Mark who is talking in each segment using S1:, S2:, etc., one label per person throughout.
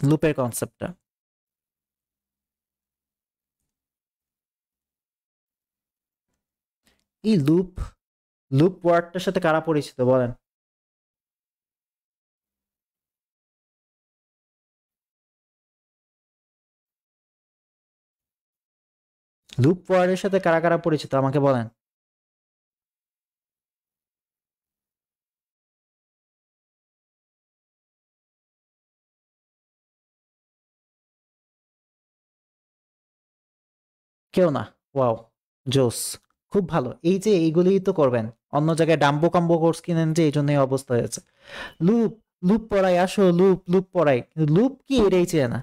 S1: লুপের কনসেপ্টটা। এই লুপ লুপ ওয়ার্ডটার সাথে কারা পরিচিত বলেন? লুপ ওয়ার্ডের সাথে কারা কারা পরিচিত আমাকে বলেন। কেউ না? ওয়াও, জোস, খুব ভালো। এই যে এইগুলিই তো করবেন, অন্য জায়গায় ডাম্বো কাম্বো কোর্স কিনেন যে এই জন্যই অবস্থা হয়েছে। লুপ লুপ পড়াই, আসো লুপ লুপ পড়াই, লুপ কি এটাই চেয়ে না।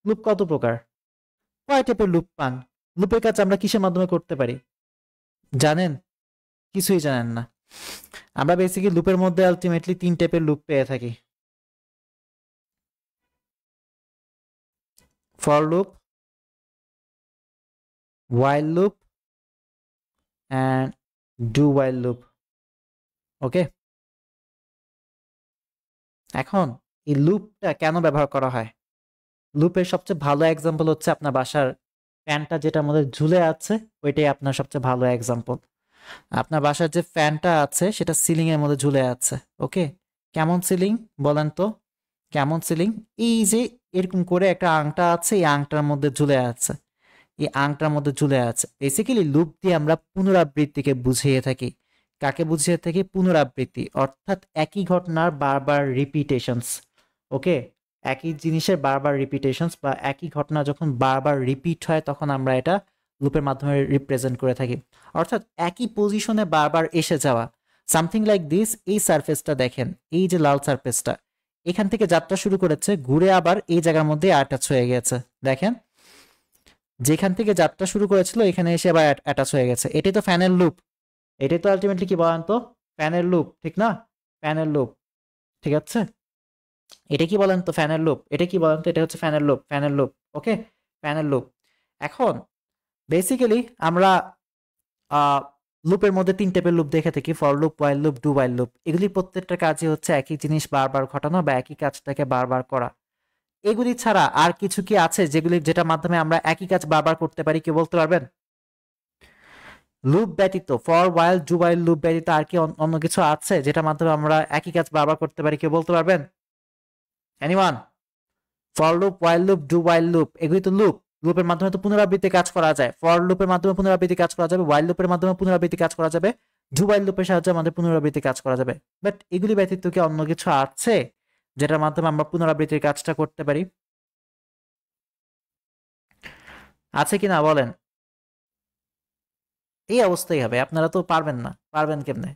S1: লুপ কত প্রকার, কয় টাইপের লুপ পান? লুপের কাজ আমরা কিসের মাধ্যমে করতে পারি জানেন? কিছুই জানেন না। আমরা বেসিক্যালি লুপের মধ্যে আলটিমেটলি 3 টাইপের লুপ পেয়ে থাকি। For loop, while loop and do while loop. ওকে, এখন এই লুপটা কেন ব্যবহার করা হয়? লুপের সবচেয়ে ভালো এক্সাম্পল হচ্ছে আপনার বাসার ফ্যানটা যেটার মধ্যে ঝুলে আছে, ওইটাই আপনার সবচেয়ে ভালো এক্সাম্পল। আপনার বাসার যে ফ্যানটা আছে সেটা সিলিং এর মধ্যে ঝুলে আছে। ওকে, কেমন সিলিং বলেন তো? কেমন সিলিং? এই যে এরকম করে একটা আংটা আছে, এই আংটার মধ্যে ঝুলে আছে, এই আংটার মধ্যে ঝুলে আছে। বেসিক্যালি লুপ দিয়ে আমরা পুনরাবৃত্তিকে বুঝিয়ে থাকি। কাকে বুঝিয়ে থাকি? পুনরাবৃত্তি, অর্থাৎ একই ঘটনার বারবার রিপিটেশনস। ওকে, একই জিনিসের বারবার রিপিটেশনস বা একই ঘটনা যখন বারবার রিপিট হয় তখন আমরা এটা লুপের মাধ্যমে রিপ্রেজেন্ট করে থাকি। অর্থাৎ একই পজিশনে বারবার এসে যাওয়া, সামথিং লাইক দিস। এই সারফেসটা দেখেন, এই যে লাল সারফেসটা, এখান থেকে যাত্রা শুরু করেছে, ঘুরে আবার এই জায়গার মধ্যে অ্যাটাচ হয়ে গেছে। দেখেন, যেখান থেকে যাত্রা শুরু করেছিল এখানে এসে আবার অ্যাটাচ হয়ে গেছে। এটাই তো ফ্যানের লুপ। এটাই তো আলটিমেটলি কি বলেন তো? ফ্যানের লুপ, ঠিক না? ফ্যানের লুপ, ঠিক আছে? এটা কি বলেন তো? ফ্যানের লুপ। এটা কি বলেন তো? এটা হচ্ছে ফ্যানের লুপ, ফ্যানের লুপ। ওকে, ফ্যানের লুপ। এখন বেসিক্যালি আমরা লুপের মধ্যে 3 টাইপের লুপ দেখে থাকি, for loop, while loop, do while loop. এগুলি প্রত্যেকটা কাজই হচ্ছে একই জিনিস বারবার ঘটানো বা একই কাজটাকে বারবার করা। এগুলি ছাড়া আর কিছু কি আছে যেটার মাধ্যমে আমরা একই কাজ বারবার করতে পারি? কেউ বলতে পারবেন? লুপ ব্যতীত, for while do while loop ব্যতীত আর কি অন্য কিছু আছে যেটার মাধ্যমে আমরা একই কাজ বারবার করতে পারি? কেউ বলতে পারবেন? Anyone? For loop, while loop, do while loop, এগুলি তো লুপ। লুপের মাধ্যমে তো পুনরাবৃত্তি কাজ করা যায়। ফর লুপের মাধ্যমে পুনরাবৃত্তি কাজ করা যাবে, ওয়াইল লুপের মাধ্যমে পুনরাবৃত্তি কাজ করা যাবে, ডু ওয়াইল লুপের সাহায্যে আমাদের পুনরাবৃত্তি কাজ করা যাবে। বাট এগুলি ব্যতীত কি অন্য কিছু আছে যেটার মাধ্যমে আমরা পুনরাবৃত্তির কাজটা করতে পারি? আছে কি না বলেন? এই অবস্থাই হবে, আপনারা তো পারবেন না। পারবেন কেমনে?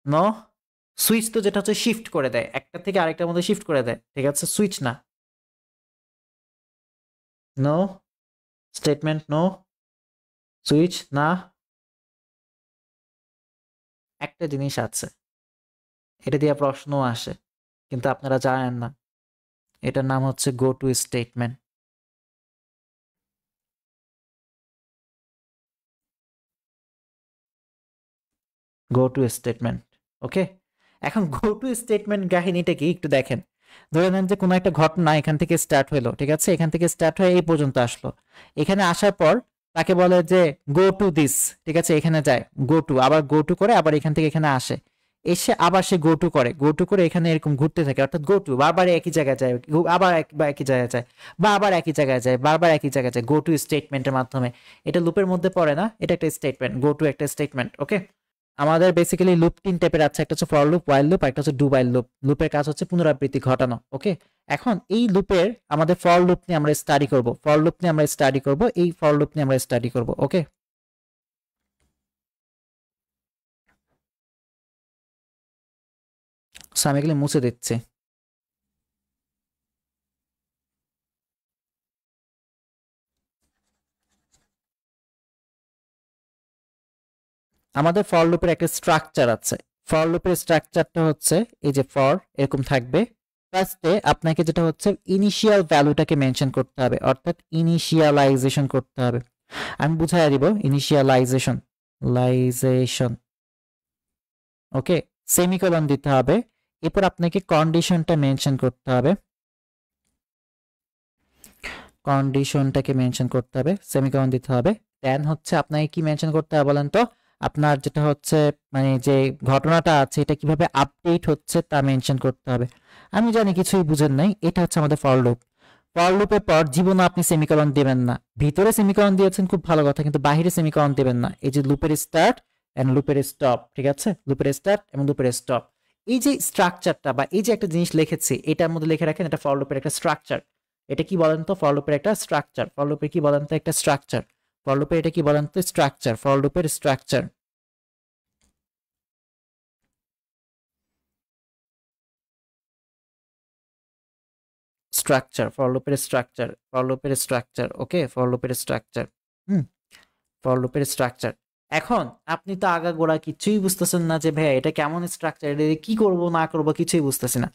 S1: নো, সুইচ তো যেটা হচ্ছে শিফট করে দেয়, একটা থেকে আরেকটার মধ্যে শিফট করে দেয়, ঠিক আছে? সুইচ না। নো, স্টেটমেন্ট নো, সুইচ না। একটা জিনিস আছে, এটা দিয়ে প্রশ্ন আসে কিন্তু আপনারা জানেন না। এটার নাম হচ্ছে go to statement. Go to statement. Okay, এখন গো টু স্টেটমেন্ট কাহিনীটা কি একটু দেখেন। ধরে নেন যে কোনো একটা ঘটনা এখান থেকে স্টার্ট হলো, ঠিক আছে? এখান থেকে স্টার্ট হয়ে এই পর্যন্ত আসলো। এখানে আসার পর তাকে বলে যে গো টু দিস, ঠিক আছে? এখানে যায়, গো টু, আবার গো টু করে, আবার এখান থেকে এখানে আসে, এসে আবার সে গো টু করে, গো টু করে এখানে এরকম ঘুরতে থাকে। অর্থাৎ গো টু বারবার একই জায়গায় যায়, আবার একই জায়গায় যায়, বা আবার একই জায়গায় যায়, বারবার একই জায়গায় যায়, গো টু স্টেটমেন্টের মাধ্যমে। এটা লুপের মধ্যে পড়ে না, এটা একটা স্টেটমেন্ট। গো টু একটা স্টেটমেন্ট। ওকে, আমাদের বেসিক্যালি লুপ 3 টাইপের আছে, একটা হচ্ছে ফর লুপ, হোয়াইল লুপ, একটা হচ্ছে ডু হোয়াইল লুপ। লুপের কাজ হচ্ছে পুনরাবৃত্তি ঘটানো। ওকে, এখন এই লুপের আমাদের ফর লুপ নিয়ে আমরা স্টাডি করব, ফর লুপ নিয়ে আমরা স্টাডি করব, এই ফর লুপ নিয়ে আমরা স্টাডি করব। ওকে, সো আমি এগুলো মুছে দিচ্ছি। আমাদের ফর লুপের একটা স্ট্রাকচার আছে। ফর লুপের স্ট্রাকচারটা হচ্ছে এই যে ফর এরকম থাকবে। ফার্স্টে আপনাকে যেটা হচ্ছে ইনিশিয়াল ভ্যালুটাকে মেনশন করতে হবে, অর্থাৎ ইনিশিয়ালাইজেশন করতে হবে। আমি বুঝাই দিব ইনিশিয়ালাইজেশন, লাইজেশন। ওকে, সেমিকোলন দিতে হবে। এরপর আপনাকে কন্ডিশনটা মেনশন করতে হবে, কন্ডিশনটাকে মেনশন করতে হবে, সেমিকোলন দিতে হবে। দেন হচ্ছে আপনাকে কি মেনশন করতে হবে বলেন তো, আপনার যেটা হচ্ছে মানে যে ঘটনাটা আছে এটা কিভাবে আপডেট হচ্ছে তা মেনশন করতে হবে। আমি জানি কিছুই বুঝেন নাই, এটা হচ্ছে আমাদের ফর লুপ। ফর লুপের পর জীবনে আপনি সেমিকোলন দিবেন না। ভিতরে সেমিকোলন দিয়েছেন খুব ভালো কথা, কিন্তু বাহিরে সেমিকোলন দিবেন না। এই যে লুপের স্টার্ট এন্ড লুপের স্টপ, ঠিক আছে, লুপের স্টার্ট এবং লুপের স্টপ, এই যে স্ট্রাকচারটা বা এই যে একটা জিনিস লিখেছি এটার মধ্যে লিখে রাখেন, এটা ফর লুপের একটা স্ট্রাকচার। এটা কি বলেন তো, ফর লুপের একটা স্ট্রাকচার। ফর লুপের কি বলেন তো, একটা স্ট্রাকচার। ফর লুপের এটা কি বলেন তো, স্ট্রাকচার, ফর লুপের স্ট্রাকচার। স্ট্রাকচার, ফর লুপের স্ট্রাকচার, ফর লুপের স্ট্রাকচার, ওকে, ফর লুপের স্ট্রাকচার। হুম, ফর লুপের স্ট্রাকচার। এখন আপনি তো আগাগোড়া কিছুই বুঝতেছেন না যে ভাইয়া এটা কেমন স্ট্রাকচার, এটা দিয়ে কি করব না করব কিছুই বুঝতেছি না।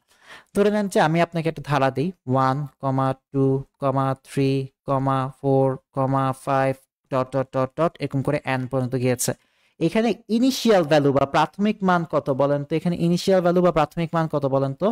S1: ধরে নেন যে আমি আপনাকে একটা ধারা দিই 1,2,3,4,5 ডট ডট ডট ডট এরকম করে n পর্যন্ত গিয়েছে। এখানে ইনিশিয়াল ভ্যালু বা প্রাথমিক মান কত বলেন তো, এখানে ইনিশিয়াল ভ্যালু বা প্রাথমিক মান কত বলেন তো।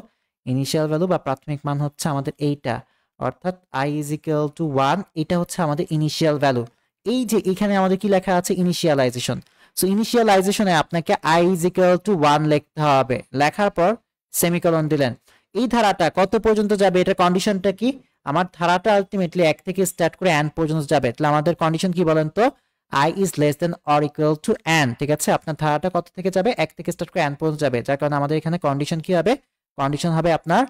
S1: ইনিশিয়াল ভ্যালু বা প্রাথমিক মান হচ্ছে আমাদের এইটা, অর্থাৎ i is equal to 1, এটা হচ্ছে আমাদের ইনিশিয়াল ভ্যালু। এই যে এখানে আমাদের কি লেখা আছে, ইনিশিয়ালাইজেশন। সো ইনিশিয়ালাইজেশনে আপনাকে i is equal to 1 লিখতে হবে, লেখার পর সেমিকোলন দিলেন। এই ধারাটা কত পর্যন্ত যাবে, এটার কন্ডিশনটা কি, আমার ধারাটা আলটিমেটলি 1 থেকে স্টার্ট করে n পর্যন্ত যাবে। তাহলে আমাদের কন্ডিশন কি বলেন তো, i is less than or equal to n, ঠিক আছে। আপনার ধারাটা কত থেকে যাবে, 1 থেকে স্টার্ট করে n পর্যন্ত যাবে, যার কারণে আমাদের এখানে কন্ডিশন কি হবে, কন্ডিশন হবে আপনার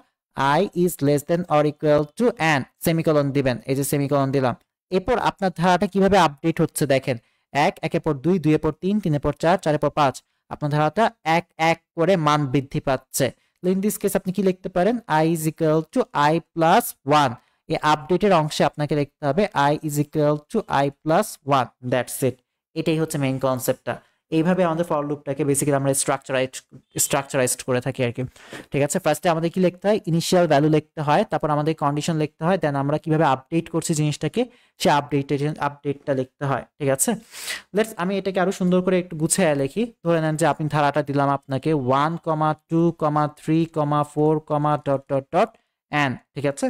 S1: i is less than or equal to n, semicolon দিবেন। এই যে সেমিকোলন দিলাম। এরপর আপনার ধারাটা কিভাবে আপডেট হচ্ছে দেখেন, 1 একের পর 2, 2 এর পর 3, 3 এর পর 4, 4 এর পর 5, আপনার ধারাটা 1 1 করে মান বৃদ্ধি পাচ্ছে। ইন দিস কেস আপনি কি লিখতে পারেন, i is equal to i plus 1। এই আপডেটের অংশে আপনাকে লিখতে হবে i is equal to i plus 1, that's it. এটাই হচ্ছে মেইন কনসেপ্টটা। এইভাবে আমাদের ফর লুপটাকে বেসিক্যালি আমরা স্ট্রাকচারাইজড করে থাকি আর কি। ঠিক আছে, ফার্স্টে আমাদের কি লিখতে হয়, ইনিশিয়াল ভ্যালু লিখতে হয়, তারপর আমাদের কন্ডিশন লিখতে হয়, দেন আমরা কিভাবে আপডেট করছি জিনিসটাকে সে আপডেটটা লিখতে হয়। ঠিক আছে, আমি এটাকে আরো সুন্দর করে একটু গুছিয়ে লিখি। ধরে নেন যে আপনি ধারাটা দিলাম আপনাকে 1,2,3,4, ডট ডট ডট n, ঠিক আছে।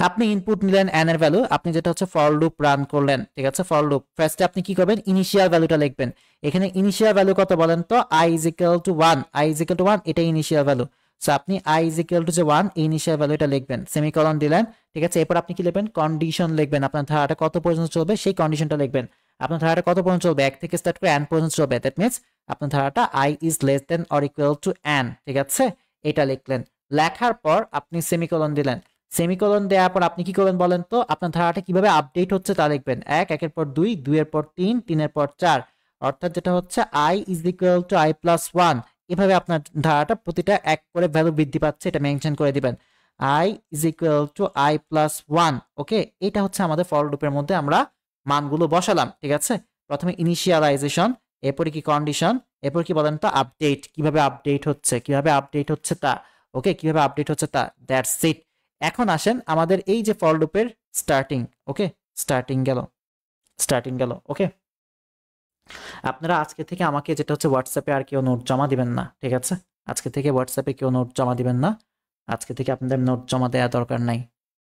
S1: আপনি ইনপুট নিলেন n এর ভ্যালু, আপনি যেটা হচ্ছে ফর লুপ রান করলেন, ঠিক আছে। ফর লুপ ফার্স্টে আপনি কি করবেন, ইনিশিয়াল ভ্যালুটা লিখবেন। এখানে ইনিশিয়াল ভ্যালু কত বলেন তো, i is equal to 1, i is equal to 1, এটা ইনিশিয়াল ভ্যালু। সো আপনি i is equal to যে 1, এই ইনিশিয়াল ভ্যালু এটা লিখবেন, সেমিকোলন দিলেন, ঠিক আছে। এরপর আপনি কি লিখবেন, কন্ডিশন লিখবেন, আপনার ধারাটা কত পর্যন্ত চলবে সেই কন্ডিশনটা লিখবেন। আপনার ধারাটা কত পর্যন্ত চলবে, 1 থেকে স্টার্ট করে n পর্যন্ত চলবে, দ্যাট মিন্স আপনার ধারাটা i is less than or equal to n, ঠিক আছে। এটা লিখলেন, লেখার পর আপনি সেমিকোলন দিলেন। সেমিকোলন দেওয়ার পর আপনি কি করবেন বলেন তো, আপনার ধারাটা কিভাবে আপডেট হচ্ছে তা লিখবেন। 1 একের পর 2, 2 এর পর 3, 3 এর পর 4, অর্থাৎ যেটা হচ্ছে i is equal to i plus 1। এভাবে আপনার ধারাটা প্রতিটা 1 করে ভ্যালু বৃদ্ধি পাচ্ছে, এটা মেনশন করে দিবেন, i is equal to i plus 1। ওকে, এটা হচ্ছে আমাদের ফর লুপের মধ্যে আমরা মানগুলো বসালাম, ঠিক আছে। প্রথমে ইনিশিয়ালাইজেশন, এরপরে কি কন্ডিশন, এরপর কি বলেন তো আপডেট, কিভাবে আপডেট হচ্ছে, কিভাবে আপডেট হচ্ছে তা। ওকে, কিভাবে আপডেট হচ্ছে তা, দ্যাটস ইট। এখন আসেন আমাদের এই যে ফর লুপের স্টার্টিং। ওকে, স্টার্টিং গেল, স্টার্টিং গেল। ওকে, আপনারা আজকে থেকে আমাকে যেটা হচ্ছে হোয়াটসঅ্যাপে আর কেউ নোট জমা দিবেন না, ঠিক আছে। আজকে থেকে হোয়াটসঅ্যাপে কেউ নোট জমা দিবেন না, আজকে থেকে আপনাদের নোট জমা দেওয়া দরকার নাই।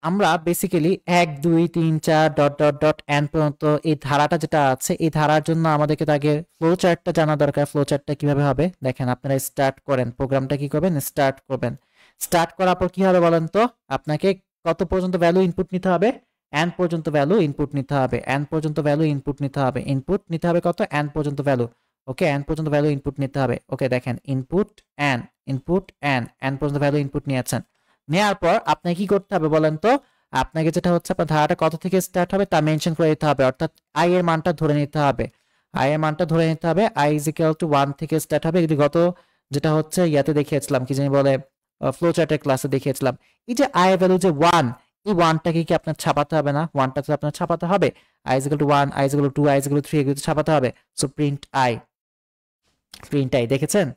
S1: আমরা basically 1 2 3 4 dot dot dot N পর্যন্ত এই ধারাটা যেটা আছে, এই ধারার জন্য আমাদেরকে আগে ফ্লো চার্টটা জানা দরকার। ফ্লো চার্টটা কিভাবে হবে দেখেন, আপনারা স্টার্ট করেন, প্রোগ্রামটা কি করবেন, স্টার্ট করবেন। স্টার্ট করার পর কি হবে বলেন তো, আপনাকে কত পর্যন্ত ভ্যালু ইনপুট নিতে হবে, এন পর্যন্ত ভ্যালু ইনপুট নিতে হবে, এন পর্যন্ত ভ্যালু ইনপুট নিতে হবে, ইনপুট নিতে হবে কত, এন পর্যন্ত ভ্যালু। ওকে, এন পর্যন্ত ভ্যালু ইনপুট নিতে হবে। ওকে, দেখেন input N, input N, N পর্যন্ত ভ্যালু ইনপুট নিয়েছেন। নেওয়ার পর আপনাকে কি করতে হবে বলেন তো, আপনাকে যেটা হচ্ছে আপনার ধারাটা কত থেকে স্টার্ট হবে তা মেনশন করে দিতে হবে, অর্থাৎ i এর মানটা ধরে নিতে হবে, i এর মানটা ধরে নিতে হবে। i is equal to 1 থেকে স্টার্ট হবে, যদি গত যেটা হচ্ছে ইয়াতে দেখিয়েছিলাম, কি জানি বলে, ফ্লো চার্টের ক্লাসে দেখিয়েছিলাম। এই যে i এর ভ্যালু যে 1, এই 1টাকে কি আপনার ছাপাতে হবে না, 1টা তো আপনার ছাপাতে হবে। i is equal to 1, i is equal to 2, i is equal to 3 এগুলো ছাপাতে হবে। So print i, print i, দেখেছেন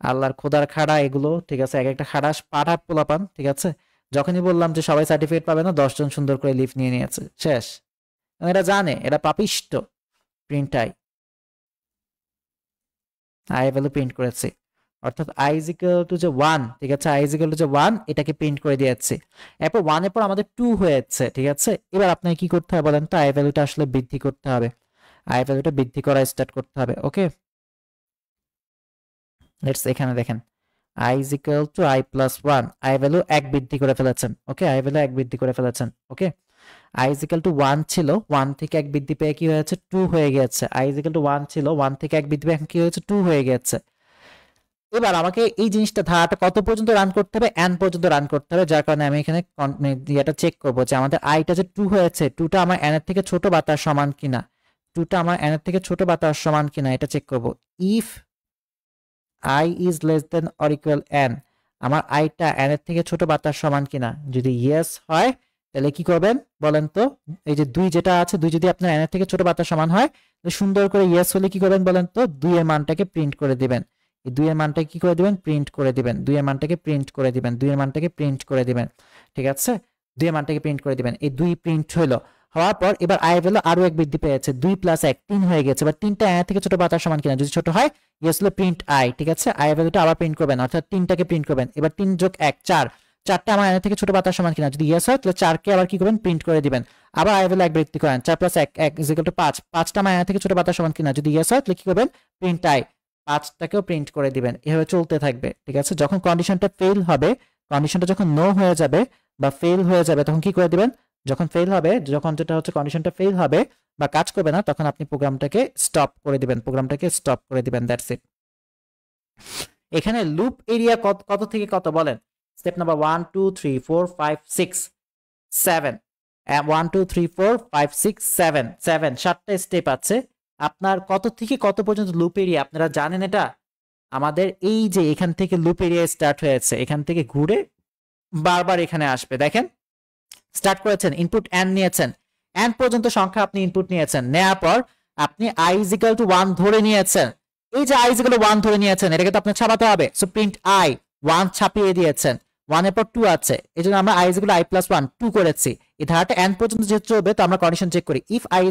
S1: আল্লাহর খোদার খাড়া এগুলো, ঠিক আছে। এক একটা খাড়া পাঠা পোলাপান, ঠিক আছে। যখনই বললাম যে সবাই সার্টিফিকেট পাবে না, 10 জন সুন্দর করে লিফট নিয়ে নিয়েছে, শেষ। এরা জানে এরা পাপিষ্ট। Print I, I value print করেছে। অর্থাৎ i is equal to যে 1, ঠিক আছে, i is equal to যে 1 এটাকে প্রিন্ট করে দিয়েছি। এরপর 1 এর পর আমাদের 2 হয়েছে, ঠিক আছে। এবার আপনাকে কি করতে হবে বলেন তো, i ভ্যালুটা আসলে বৃদ্ধি করতে হবে, i ভ্যালুটা বৃদ্ধি করা স্টার্ট করতে হবে। ওকে, লেটস এখানে দেখেন i is equal to i plus 1, i value 1 বৃদ্ধি করে ফেলেছেন। ওকে, i ভ্যালু 1 বৃদ্ধি করে ফেলেছেন। ওকে, i is equal to 1 ছিল, 1 থেকে 1 বৃদ্ধি পেয়ে কি হয়েছে 2 হয়ে গেছে। i is equal to 1 ছিল, 1 থেকে 1 বৃদ্ধি পেয়ে এখন কি হয়েছে 2 হয়ে গেছে। এবার আমাকে এই জিনিসটা ধারাটা কত পর্যন্ত রান করতে হবে, n পর্যন্ত রান করতে হবে, যার কারণে আমি এখানে এটা চেক করব যে আমাদের i টা যে 2 হয়েছে, 2টা আমার n এর থেকে ছোট বা তার সমান কিনা, 2টা আমার n এর থেকে ছোট বা তার সমান কিনা এটা চেক করব। If i is less than or equal n, আমার i টা n এর থেকে ছোট বা তার সমান কিনা, যদি yes হয় তাহলে কি করবেন বলেন তো, এই যে 2 যেটা আছে, 2 যদি আপনার n এর থেকে ছোট বা তার সমান হয়, তো সুন্দর করে yes হলে কি করবেন বলেন তো, 2 এর মানটাকে প্রিন্ট করে দিবেন। এই 2 এর মানটাকে কি করে দিবেন, প্রিন্ট করে দিবেন। 2 এর মানটাকে প্রিন্ট করে দিবেন, 2 এর মানটাকে প্রিন্ট করে দিবেন, ঠিক আছে। 2 এর মানটাকে প্রিন্ট করে দিবেন। এই 2 প্রিন্ট হলো, হওয়ার পর এবার i ভ্যালু আরো 1 বৃদ্ধি পেয়েছে, 2 + 1 3 হয়ে গেছে। এবার 3টা n এর থেকে ছোট বা তার সমান কিনা, যদি ছোট হয় yes হলো প্রিন্ট i, ঠিক আছে। i ভ্যালুটা আবার প্রিন্ট করবেন, অর্থাৎ 3টাকে প্রিন্ট করবেন। এবার 3 + 1 4, 4টা আমার n এর থেকে ছোট বা তার সমান কিনা, যদি yes হয় তাহলে 4কে আবার কি করবেন, প্রিন্ট করে দিবেন। আবার i ভ্যালু 1 বৃদ্ধি করেন, 4 + 1 1 = 5, 5টা আমার n এর থেকে ছোট বা তার সমান কিনা, যদি yes হয় তাহলে কি করবেন, প্রিন্ট i, 5টাকেও প্রিন্ট করে দিবেন। এভাবে চলতে থাকবে, ঠিক আছে। যখন কন্ডিশনটা ফেল হবে, কন্ডিশনটা যখন নো হয়ে যাবে বা ফেল হয়ে যাবে, তখন কি করে দিবেন, যখন ফেল হবে, যখন যেটা হচ্ছে কন্ডিশনটা ফেল হবে বা কাজ করবে না, তখন আপনি প্রোগ্রামটাকে স্টপ করে দিবেন, প্রোগ্রামটাকে স্টপ করে দিবেন, দ্যাটস ইট। এখানে লুপ এরিয়া কত থেকে কত বলেন, স্টেপ নাম্বার 1 2 3 4 5 6 7, 1 2 3 4 5 6 7, 7টা স্টেপ আছে। আপনার কত থেকে কত পর্যন্ত লুপ এরিয়া আপনারা জানেন এটা? আমাদের এই যে এখান থেকে লুপ এরিয়া স্টার্ট হয়েছে, এখান থেকে ঘুরে বারবার এখানে আসবে। দেখেন স্টার্ট করেছেন, ইনপুট n নিয়েছেন, n পর্যন্ত সংখ্যা আপনি ইনপুট নিয়েছেন, নেওয়ার পর আপনি i is equal to 1 ধরে নিয়েছেন। এই যে i is equal to 1 ধরে নিয়েছেন, এটাকে তো আপনার ছাপাতে হবে। সো প্রিন্ট i 1 ছাপিয়ে দিয়েছেন, 1 এর পর 2 আছে, এই জন্য আমরা i is equal to i plus 1 2 করেছি। এই ধারাটা n পর্যন্ত যে চলবে, তো আমরা কন্ডিশন চেক করি, if i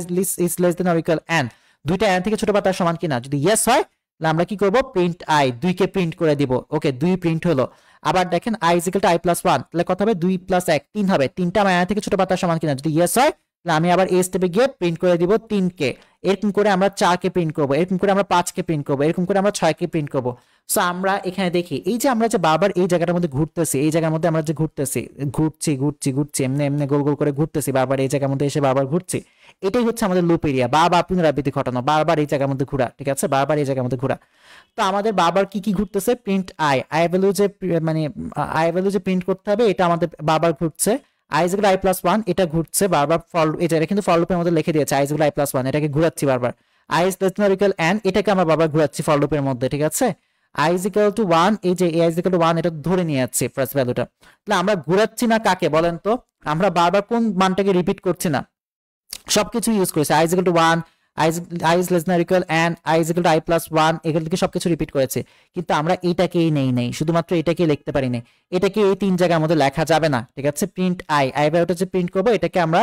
S1: is less than or equal n, দুইটা n থেকে ছোট বা তার সমান কিনা, যদি yes হয় তাহলে আমরা কি করব, প্রিন্ট i, 2 কে প্রিন্ট করে দিব। ওকে, 2 প্রিন্ট হলো। আবার দেখেন i is equal to i plus 1, তাহলে কত হবে, 2 + 1 3 হবে, 3টা আমার n থেকে ছোট বা তার সমান কিনা, যদি yes হয় তাহলে আমি আবার এই স্টেপে গিয়ে প্রিন্ট করে দিব 3 কে। এরকম করে আমরা 4 কে প্রিন্ট করব, এরকম করে আমরা 5 কে প্রিন্ট করব, এরকম করে আমরা 6 কে প্রিন্ট করব। সো আমরা এখানে দেখি, এই যে আমরা যে বারবার এই জায়গাটার মধ্যে ঘুরতেছি, এই জায়গার মধ্যে আমরা যে ঘুরতেছি, ঘুরছি এমনি এমনি গোল গোল করে ঘুরতেছি, বারবার এই জায়গার মধ্যে এসে বারবার ঘুরছি, এটাই হচ্ছে আমাদের লুপ এরিয়া। বারবার পুনরাবৃত্তি ঘটানো, বারবার এই জায়গার মধ্যে ঘোরা, ঠিক আছে, বারবার এই জায়গার মধ্যে ঘোরা। তো আমাদের বারবার কি কি ঘুরতেছে, প্রিন্ট i ভ্যালু যে মানে i ভ্যালু যে প্রিন্ট করতে হবে, এটা আমাদের বারবার ঘুরছে। i is equal to i plus 1, এটা ঘুরছে বারবার, ফর এটা কিন্তু ফর লুপের মধ্যে লিখে দিয়েছে, i is equal to i plus 1, এটাকে ঘোরাচ্ছি বারবার। i is less than or equal n, এটাকে আমরা বারবার ঘোরাচ্ছি ফর লুপের মধ্যে, ঠিক আছে। i is equal to 1, এই যে i is equal to 1 এটা ধরে নিয়ে যাচ্ছি ফার্স্ট ভ্যালুটা। তাহলে আমরা ঘোরাচ্ছি না কাকে বলেন তো, আমরা বারবার কোন মানটাকে রিপিট করছি না, সবকিছু ইউজ করেছে, i is equal to 1, i is less than or equal n, i is equal to i plus 1, এগুলো থেকে সবকিছু রিপিট করেছে। কিন্তু আমরা এটাকেই নেই, শুধুমাত্র এটাকেই লিখতে পারি না, এটাকে এই 3 জায়গার মধ্যে লেখা যাবে না, ঠিক আছে। প্রিন্ট i ভ্যালুটা যে প্রিন্ট করব, এটাকে আমরা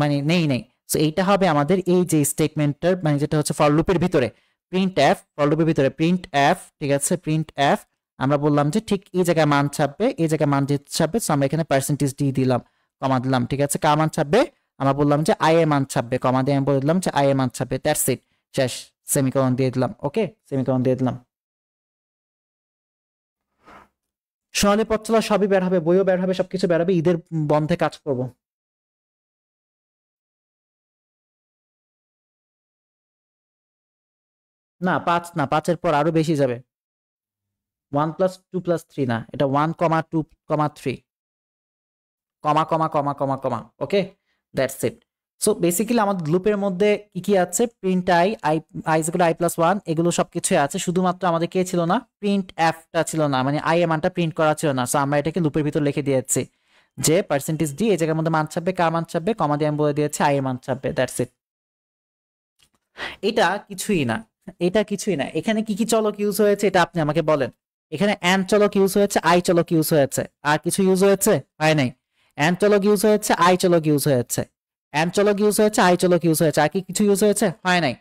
S1: মানে নেই। সো এইটা হবে আমাদের এই যে স্টেটমেন্টটার মানে যেটা হচ্ছে ফর লুপের ভিতরে, প্রিন্ট f, ফর লুপের ভিতরে প্রিন্ট f, ঠিক আছে। প্রিন্ট f আমরা বললাম যে ঠিক এই জায়গায় মান ছাপবে, এই জায়গায় মান যে ছাপবে, সো আমরা এখানে পার্সেন্টেজ d দিলাম, কমা দিলাম, ঠিক আছে। কার মান ছাপবে, আমরা বললাম যে i এর মান ছাপবে, কমা দিয়ে আমি বললাম যে i এর মান ছাপবে, দ্যাটস ইট, শেষ, সেমিকোলন দিয়ে দিলাম। ওকে, সেমিকোলন দিয়ে দিলাম। সোনালী পথ চলা সবই বের হবে, বইও বের হবে, সবকিছু বের হবে, ঈদের বন্ধে কাজ করব। না 5 না, 5-এর পর আরো বেশি যাবে, 1 + 2 + 3 না, এটা 1, 2, 3, কমা। ওকে, দ্যাটস ইট। সো বেসিক্যালি আমাদের লুপের মধ্যে কি কি আছে, print i is equal to i plus 1, এগুলো সবকিছুই আছে, শুধুমাত্র আমাদের কে ছিল না, প্রিন্ট f-টা ছিল না, মানে i এর মানটা প্রিন্ট করা ছিল না। সো আমরা এটাকে লুপের ভিতর লিখে দিয়েছি যে পার্সেন্টেজ d, এই জায়গার মধ্যে মান ছাপবে, কার মান ছাপবে, কমা দিয়ে আমি বলে দিয়েছি i এর মান ছাপবে, দ্যাটস ইট। এটা কিছুই না, এটা কিছুই না। এখানে কি কি চলক ইউজ হয়েছে এটা আপনি আমাকে বলেন। এখানে n চলক ইউজ হয়েছে, i চলক ইউজ হয়েছে, আর কিছু ইউজ হয়েছে হয় নাই। n চলক ইউজ হয়েছে, i চলক ইউজ হয়েছে, n চলক ইউজ হয়েছে, i চলক ইউজ হয়েছে, আর কি কিছু ইউজ হয়েছে হয় নাই।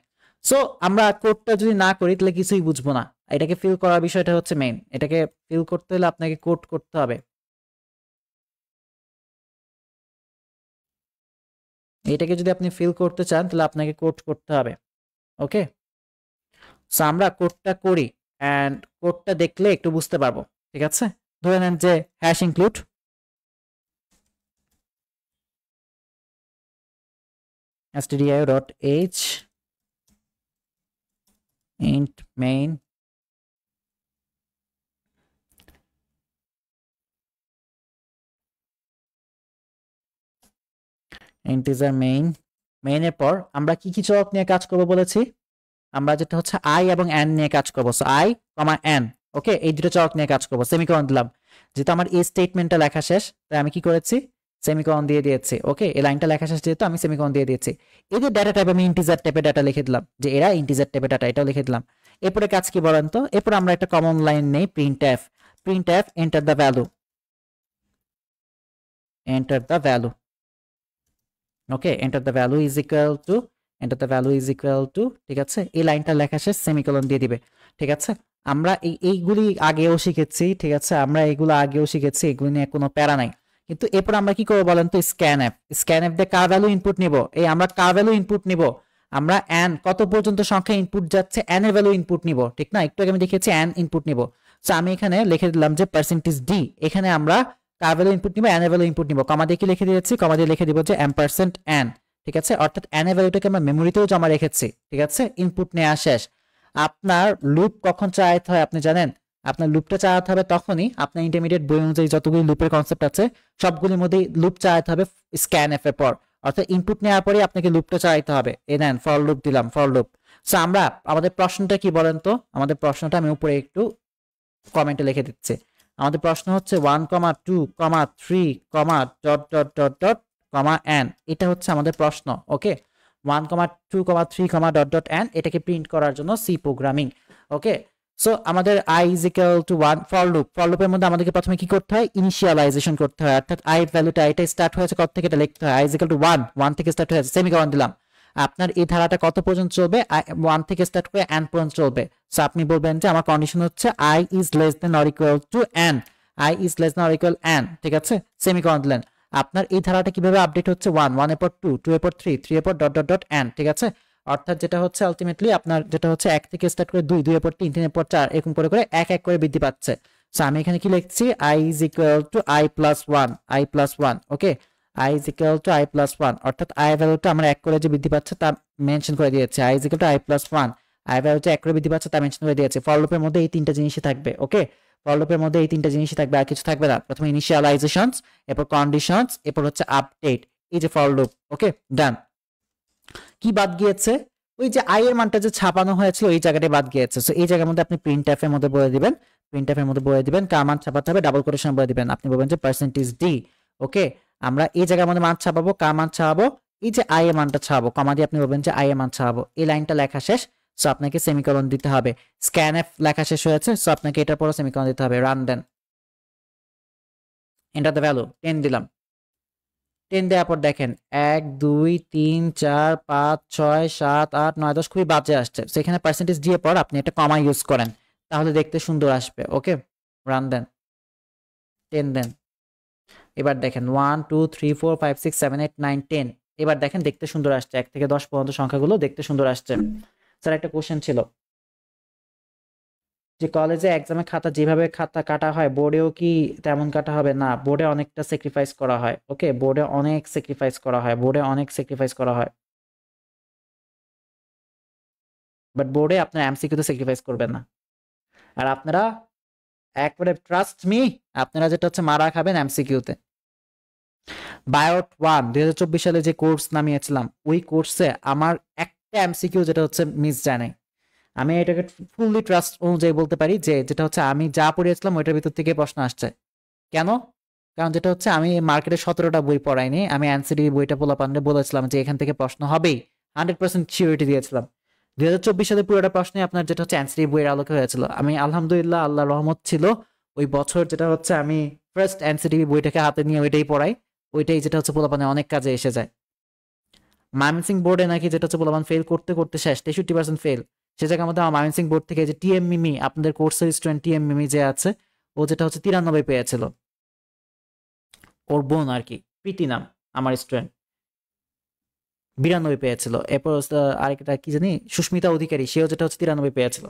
S1: সো আমরা কোডটা যদি না করি তাহলে কিছুই বুঝবো না। এটাকে ফিল করার বিষয়টা হচ্ছে মেইন। এটাকে ফিল করতে হলে আপনাকে কোড করতে হবে। এটাকে যদি আপনি ফিল করতে চান তাহলে আপনাকে কোড করতে হবে। ওকে, সো আমরা কোডটা করি অ্যান্ড কোডটা দেখলে একটু বুঝতে পারবো। ঠিক আছে, ধরে নেন যে hash include stdio.h int main integer main মেইনের পর আমরা কি কি চলক নিয়ে কাজ করব বলেছি? আমরা যেটা হচ্ছে i এবং n নিয়ে কাজ করব। সো i, n, ওকে, এই দুটো চলক নিয়ে কাজ করব। সেমিকোলন দিলাম, যেহেতু আমার এই স্টেটমেন্টটা লেখা শেষ তাই আমি কি করেছি, সেমিকোলন দিয়ে দিয়েছি। ওকে, এই লাইনটা লেখা শেষ যেহেতু আমি সেমিকোলন দিয়ে দিয়েছি। এদের ডাটা টাইপ আমি ইন্টিজার টাইপের ডাটা লিখে দিলাম, যে এরা ইন্টিজার টাইপের ডাটা, এটাও লিখে দিলাম। এরপরে কাজ কি বলেন তো? এরপর আমরা একটা কমন লাইন নেই, printf enter the value, enter the value. Okay, enter the value is equal two, enter the value is equal two, ঠিক আছে, এই লাইনটা লেখা শেষ, সেমিকোলন দিয়ে দিবে। ঠিক আছে, আমরা এইগুলি আগেও শিখেছি। ঠিক আছে, আমরা এইগুলো আগেও শিখেছি, এগুলো নিয়ে কোনো প্যারা নাই। কিন্তু এরপর আমরা কি করবো বলেন তো? স্ক্যান অ্যাপ দিয়ে কার ভ্যালু ইনপুট নিব? এই আমরা কার ভ্যালু ইনপুট নিব, আমরা n কত পর্যন্ত সংখ্যা ইনপুট যাচ্ছে n এর ভ্যালু ইনপুট নিব। ঠিক না, একটু আগে আমি দেখিয়েছি n ইনপুট নিব। সো আমি এখানে লিখে দিলাম যে %d, এখানে আমরা কার ভ্যালু ইনপুট নিব, n এর ভ্যালু ইনপুট নিব। কমা দিয়ে কি লিখে দিয়েছি? কমা দিয়ে লিখে দিব যে m%n। ঠিক আছে, অর্থাৎ n এর ভ্যালুটাকে আমরা মেমোরিতেও জমা রেখেছি। ঠিক আছে, ইনপুট নেওয়া শেষ। আপনার লুপ কখন চালাতে হয় আপনি জানেন? আপনার লুপটা চালাতে হবে তখনই আপনার ইন্টারমিডিয়েট বই অনুযায়ী যতগুলি লুপের কনসেপ্ট আছে সবগুলির মধ্যেই লুপ চালাতে হবে স্ক্যানএফ এর পর, অর্থাৎ ইনপুট নেওয়ার পরে আপনাকে লুপটা চালাতে হবে। এই নেন, ফর লুপ দিলাম, ফর লুপ। সো আমরা আমাদের প্রশ্নটা কি বলেন তো? আমাদের প্রশ্নটা আমি উপরে একটু কমেন্টে লিখে দিচ্ছি। আমাদের প্রশ্ন হচ্ছে 1,2,3,n, এটা হচ্ছে আমাদের প্রশ্ন। ওকে, 1,2,3,n, এটাকে প্রিন্ট করার জন্য সি প্রোগ্রামিং। ওকে, সো আমাদের i is equal to 1 for লুপের মধ্যে আমাদেরকে প্রথমে কি করতে হয়? ইনিশিয়ালাইজেশন করতে হয়, অর্থাৎ i ভ্যালুটা, এটা স্টার্ট হয়েছে কত থেকে, এটা লিখতে হয়। i is equal to 1 থেকে স্টার্ট হয়েছে, সেমিকোলন দিলাম। আপনার এই ধারাটা কত পর্যন্ত চলবে? 1 থেকে স্টার্ট করে n পর্যন্ত চলবে। সো আপনি বলবেন যে আমার কন্ডিশন হচ্ছে i is less than or equal to n, i is less than or equal n। ঠিক আছে, সেমিকোলন দিলেন। আপনার এই ধারাটা কিভাবে আপডেট হচ্ছে? 1 এর পর 2 এর পর 3 এর পর n। ঠিক আছে, অর্থাৎ যেটা হচ্ছে আলটিমেটলি আপনার যেটা হচ্ছে 1 থেকে স্টার্ট করে 2 এর পর 3 এর পর 4, এরকম করে করে এক এক করে বৃদ্ধি পাচ্ছে। সো আমি এখানে কি লিখছি? i is equal to i plus 1, okay, i is equal to i plus 1, অর্থাৎ i ভ্যালুটা আমরা এক করে যে বৃদ্ধি পাচ্ছে তা মেনশন করে দিয়েছে। i is equal to i plus 1, i ভ্যালুটা এক করে বৃদ্ধি পাচ্ছে তা মেনশন করে দিয়েছে। ফর লুপের মধ্যে এই তিনটা জিনিসই থাকবে। ওকে, ফর লুপের মধ্যে এই তিনটা জিনিসই থাকবে, আর কিছু থাকবে না। প্রথমে ইনিশিয়ালাইজেশনস, এরপর কন্ডিশনস, এরপর হচ্ছে আপডেট, এই যে ফর লুপ। ওকে, ডান। কি বাদ গিয়েছে? ওই যে i এর মানটা যে ছাপানো হয়েছিল এই জায়গাটায় বাদ গিয়েছে। সো এই জায়গার মধ্যে আপনি প্রিন্টএফ এর মধ্যে বলে দিবেন, কার মান ছাপাতে হবে, ডাবল কোটেশন বলে দিবেন। আপনি বলবেন যে %d। ওকে, আমরা এই জায়গার মধ্যে মান ছাপাবো, কার মান ছাপাবো? এই যে i এর মানটা ছাপাবো, কমা দিয়ে আপনি বলবেন যে i এর মান ছাপাবো। এই লাইনটা লেখা শেষ, সো আপনাকে সেমিকোলন দিতে হবে। স্ক্যানএফ লেখা শেষ হয়েছে, সো আপনাকে এটার পরে সেমিকোলন দিতে হবে। রান দেন, এন্টার দ্য ভ্যালু, 10 দিলাম। 10 দেওয়ার পর দেখেন 1 2 3 4 5 6 7 8 9 10 খুবই বাজে আসছে। সেখানে পার্সেন্টেজ দিয়ে পর আপনি একটা কমা ইউজ করেন, তাহলে দেখতে সুন্দর আসবে। ওকে, রান দেন, 10 দেন। এবার দেখেন 1 2 3 4 5 6 7 8 9 10, এবার দেখেন দেখতে সুন্দর আসছে। 1 থেকে 10 পর্যন্ত সংখ্যাগুলো দেখতে সুন্দর আসছে। স্যার একটা কোশ্চেন ছিল যে কলেজে এক্সামে খাতা যেভাবে খাতা কাটা হয় বোর্ডেও কি তেমন কাটা হবে? না, বোর্ডে অনেকটা স্যাক্রিফাইস করা হয়। ওকে, বোর্ডে অনেক স্যাক্রিফাইস করা হয়, বাট বোর্ডে আপনার এমসিকিউতে স্যাক্রিফাইস করবেন না। আর আপনারা একবারে ট্রাস্ট মি, আপনারা যেটা হচ্ছে মারা খাবেন এমসিকিউতে। বায়োট 1 2024 সালে যে কোর্স নামিয়েছিলাম ওই কোর্সে আমার একটা এমসিকিউ যেটা হচ্ছে মিস যায় নাই। আমি এটাকে ফুললি ট্রাস্ট অনুযায়ী বলতে পারি যে যেটা হচ্ছে আমি যা পড়িয়েছিলাম ওইটার ভিতর থেকে প্রশ্ন আসছে। কেন? কারণ যেটা হচ্ছে আমি মার্কেটে 17টা বই পড়াইনি, আমি এনসিডি বইটা পোলাপানরে বলেছিলাম যে এখান থেকে প্রশ্ন হবেই, 100% সিউরিটি দিয়েছিলাম। 2024 সালে পুরোটা প্রশ্নে আপনার যেটা হচ্ছে এনসিডি বইয়ের আলোকে হয়েছিল। আমি আলহামদুলিল্লাহ, আল্লাহ রহমত ছিল ওই বছর যেটা হচ্ছে আমি ফার্স্ট এনসিডি বইটাকে হাতে নিয়ে ওইটাই পড়াই, ওইটাই যেটা হচ্ছে পোলাপানে অনেক কাজে এসে যায়। ময়মনসিংহ বোর্ডে নাকি যেটা হচ্ছে পোলাপান ফেল করতে করতে শেষ, 63% ফেল। সে জায়গার মধ্যে আমার ময়মনসিংহ বোর্ড থেকে যে টিএম মিমি, আপনাদের কোর্সের স্টুডেন্ট টিএম মিমি যে আছে, ও যেটা হচ্ছে 93 পেয়েছিল, ওর বোন আর কি, প্রীতি নাম আমার স্টুডেন্ট, 92 পেয়েছিল। এরপর আরেকটা কি জানি সুস্মিতা অধিকারী, সেও যেটা হচ্ছে 93 পেয়েছিল।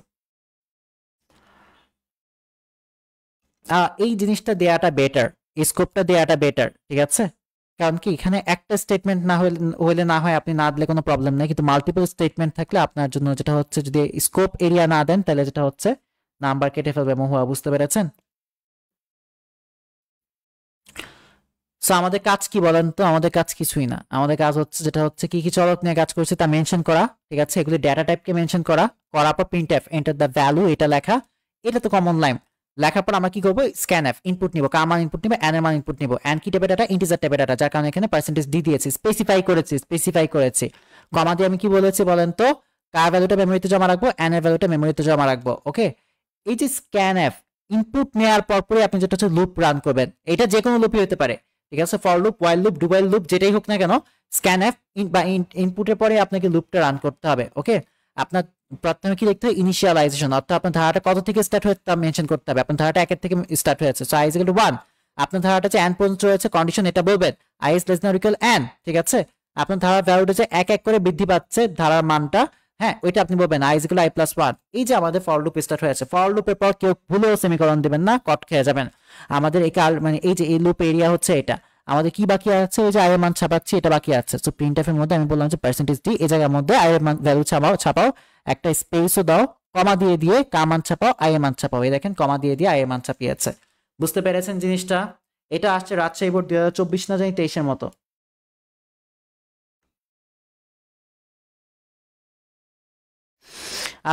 S1: এই জিনিসটা দেয়াটা বেটার, স্কোপটা দেয়াটা বেটার, ঠিক আছে? কারণ কি এখানে একটা স্টেটমেন্ট না হলে না হয়, আপনি না দিলে কোনো প্রবলেম নেই, কিন্তু মাল্টিপল স্টেটমেন্ট থাকলে আপনার জন্য যেটা হচ্ছে, যদি স্কোপ এরিয়া না দেন তাহলে যেটা হচ্ছে নাম্বার কেটে ফেলবে মহুয়া, বুঝতে পেরেছেন? সো আমাদের কাজ কি বলেন তো? আমাদের কাজ কিছুই না, আমাদের কাজ হচ্ছে যেটা হচ্ছে কি কি চলক নিয়ে কাজ করছে তা মেনশন করা, ঠিক আছে? এগুলি ডেটা টাইপকে মেনশন করা, করার পর প্রিন্টএফ এন্টার দ্য ভ্যালু এটা লেখা, এটা তো কমন লাইন। লেখার পর আমরা কি করবো? স্ক্যানএফ ইনপুট নিব, কার মান ইনপুট নিব, এন এর মান ইনপুট নিব, এন কি টাইপের ডাটা? ইন্টিজার টাইপের ডাটা, যার কারণে এখানে পার্সেন্টেজ ডি দিয়েছি, স্পেসিফাই করেছি। কমা দিয়ে আমি কি বলেছি বলেন তো? কার ভ্যালুটা মেমোরিতে জমা রাখবো, এন এর ভ্যালুটা মেমোরিতে জমা রাখবো, ওকে? এই যে স্ক্যানএফ ইনপুট নেওয়ার পরে আপনি যেটা হচ্ছে লুপ রান করবেন, এটা যে কোনো লুপই হতে পারে, ঠিক আছে? For loop, while loop, do while loop, যেটাই হোক না কেন, স্ক্যানএফ বা ইনপুটের পরে আপনাকে লুপটা রান করতে হবে, ওকে? আপনার প্রথমে কি লিখতে হবে? ইনিশিয়ালাইজেশন, অর্থাৎ আপনার ধারাটা কত থেকে স্টার্ট হয়েছে তা মেনশন করতে হবে। আপনার ধারাটা 1 থেকে স্টার্ট হয়েছে, so i is equal to 1। আপনার ধারাটা যে n পর্যন্ত রয়েছে, কন্ডিশন এটা বলবেন i is less than or equal n, ঠিক আছে? আপনার ধারার ভ্যালুটা যে এক এক করে বৃদ্ধি পাচ্ছে ধারার মানটা, হ্যাঁ, ওইটা আপনি বলবেন i is equal to i plus 1। এই যে আমাদের ফর লুপ স্টার্ট হয়েছে, ফর লুপের পর কেউ ভুলেও সেমিকোলন দিবেন না, কট খেয়ে যাবেন। আমাদের এই মানে এই যে এই লুপ এরিয়া হচ্ছে এটা, আমাদের কি বাকি আছে? ওই যে i এর মান ছাপাচ্ছি, এটা বাকি আছে। সো প্রিন্টএফ এর মধ্যে আমি বললাম যে পার্সেন্টেজ ডি, এই জায়গার মধ্যে i এর মান ভ্যালু ছাপাও, একটা স্পেসও দাও, কমা দিয়ে কার মান ছাপাও, i এর মান ছাপাও। এই দেখেন কমা দিয়ে i এর মান ছাপিয়েছে, বুঝতে পেরেছেন জিনিসটা? এটা আসছে রাজশাহী বোর্ড 2024 না জানি 23-এর মতো।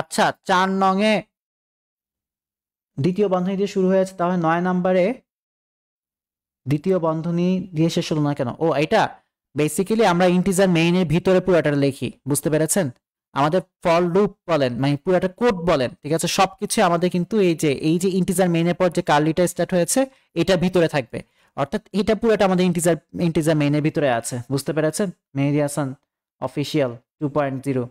S1: আচ্ছা, 4 নং এ দ্বিতীয় বন্ধনী দিয়ে শুরু হয়েছে, তাহলে 9 নম্বরে দ্বিতীয় বন্ধনী দিয়ে শেষ হলো না কেন? ও, এটা বেসিক্যালি আমরা ইন্টিজার মেইনের ভিতরে পুরোটা লিখি, বুঝতে পেরেছেন? আমাদের ফর লুপ বলেন, মানে পুরোটা কোড বলেন, ঠিক আছে? সবকিছু আমাদের কিন্তু এই যে ইন্টিজার মেইনের পর যে কার্লিটা স্টার্ট হয়েছে, এটা ভিতরে থাকবে, অর্থাৎ এটা পুরোটা আমাদের ইন্টিজার মেইনের ভিতরে আছে, বুঝতে পেরেছেন? মেহেদী হাসান অফিসিয়াল 2.0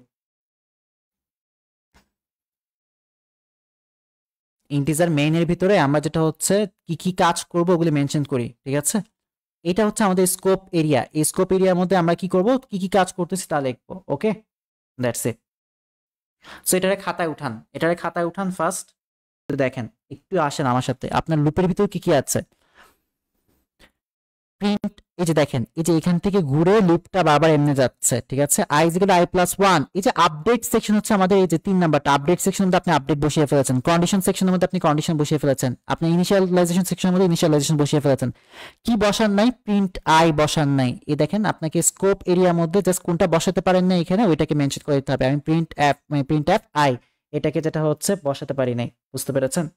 S1: ইন্টিজার মেইনের ভিতরে আমরা যেটা হচ্ছে কি কি কাজ করব ওগুলো মেনশন করি, ঠিক আছে? এটা হচ্ছে আমাদের স্কোপ এরিয়া। এই স্কোপ এরিয়ার মধ্যে আমরা কি করব, কি কি কাজ করতেছি তা লিখবো, ওকে? That's it. সো এটারে খাতায় উঠান ফার্স্ট। দেখেন, একটু আসেন আমার সাথে, আপনার লুপের ভিতরে কি কি আছে? প্রিন্ট, এই যে দেখেন, এই যে এখান থেকে ঘুরে লুপটা বারবার এমনি যাচ্ছে, ঠিক আছে? i is equal to i plus 1। এই যে আপডেট সেকশন হচ্ছে আমাদের এই যে 3 নাম্বারটা, আপডেট সেকশনের মধ্যে আপনি আপডেট বসিয়ে ফেলেছেন, কন্ডিশন সেকশনের মধ্যে আপনি কন্ডিশন বসিয়ে ফেলেছেন, আপনি ইনিশিয়ালাইজেশন সেকশনের মধ্যে ইনিশিয়ালাইজেশন বসিয়ে ফেলেছেন। কি বসান নাই? প্রিন্ট আই বসান নাই। এই দেখেন, আপনাকে স্কোপ এরিয়ার মধ্যে জাস্ট কোনটা বসাতে পারেন না এখানে, ওইটাকে মেনশন করে দিতে হবে। আমি প্রিন্ট এফ আই এটাকে যেটা হচ্ছে বসাতে পারি নাই, বুঝতে পেরেছেন?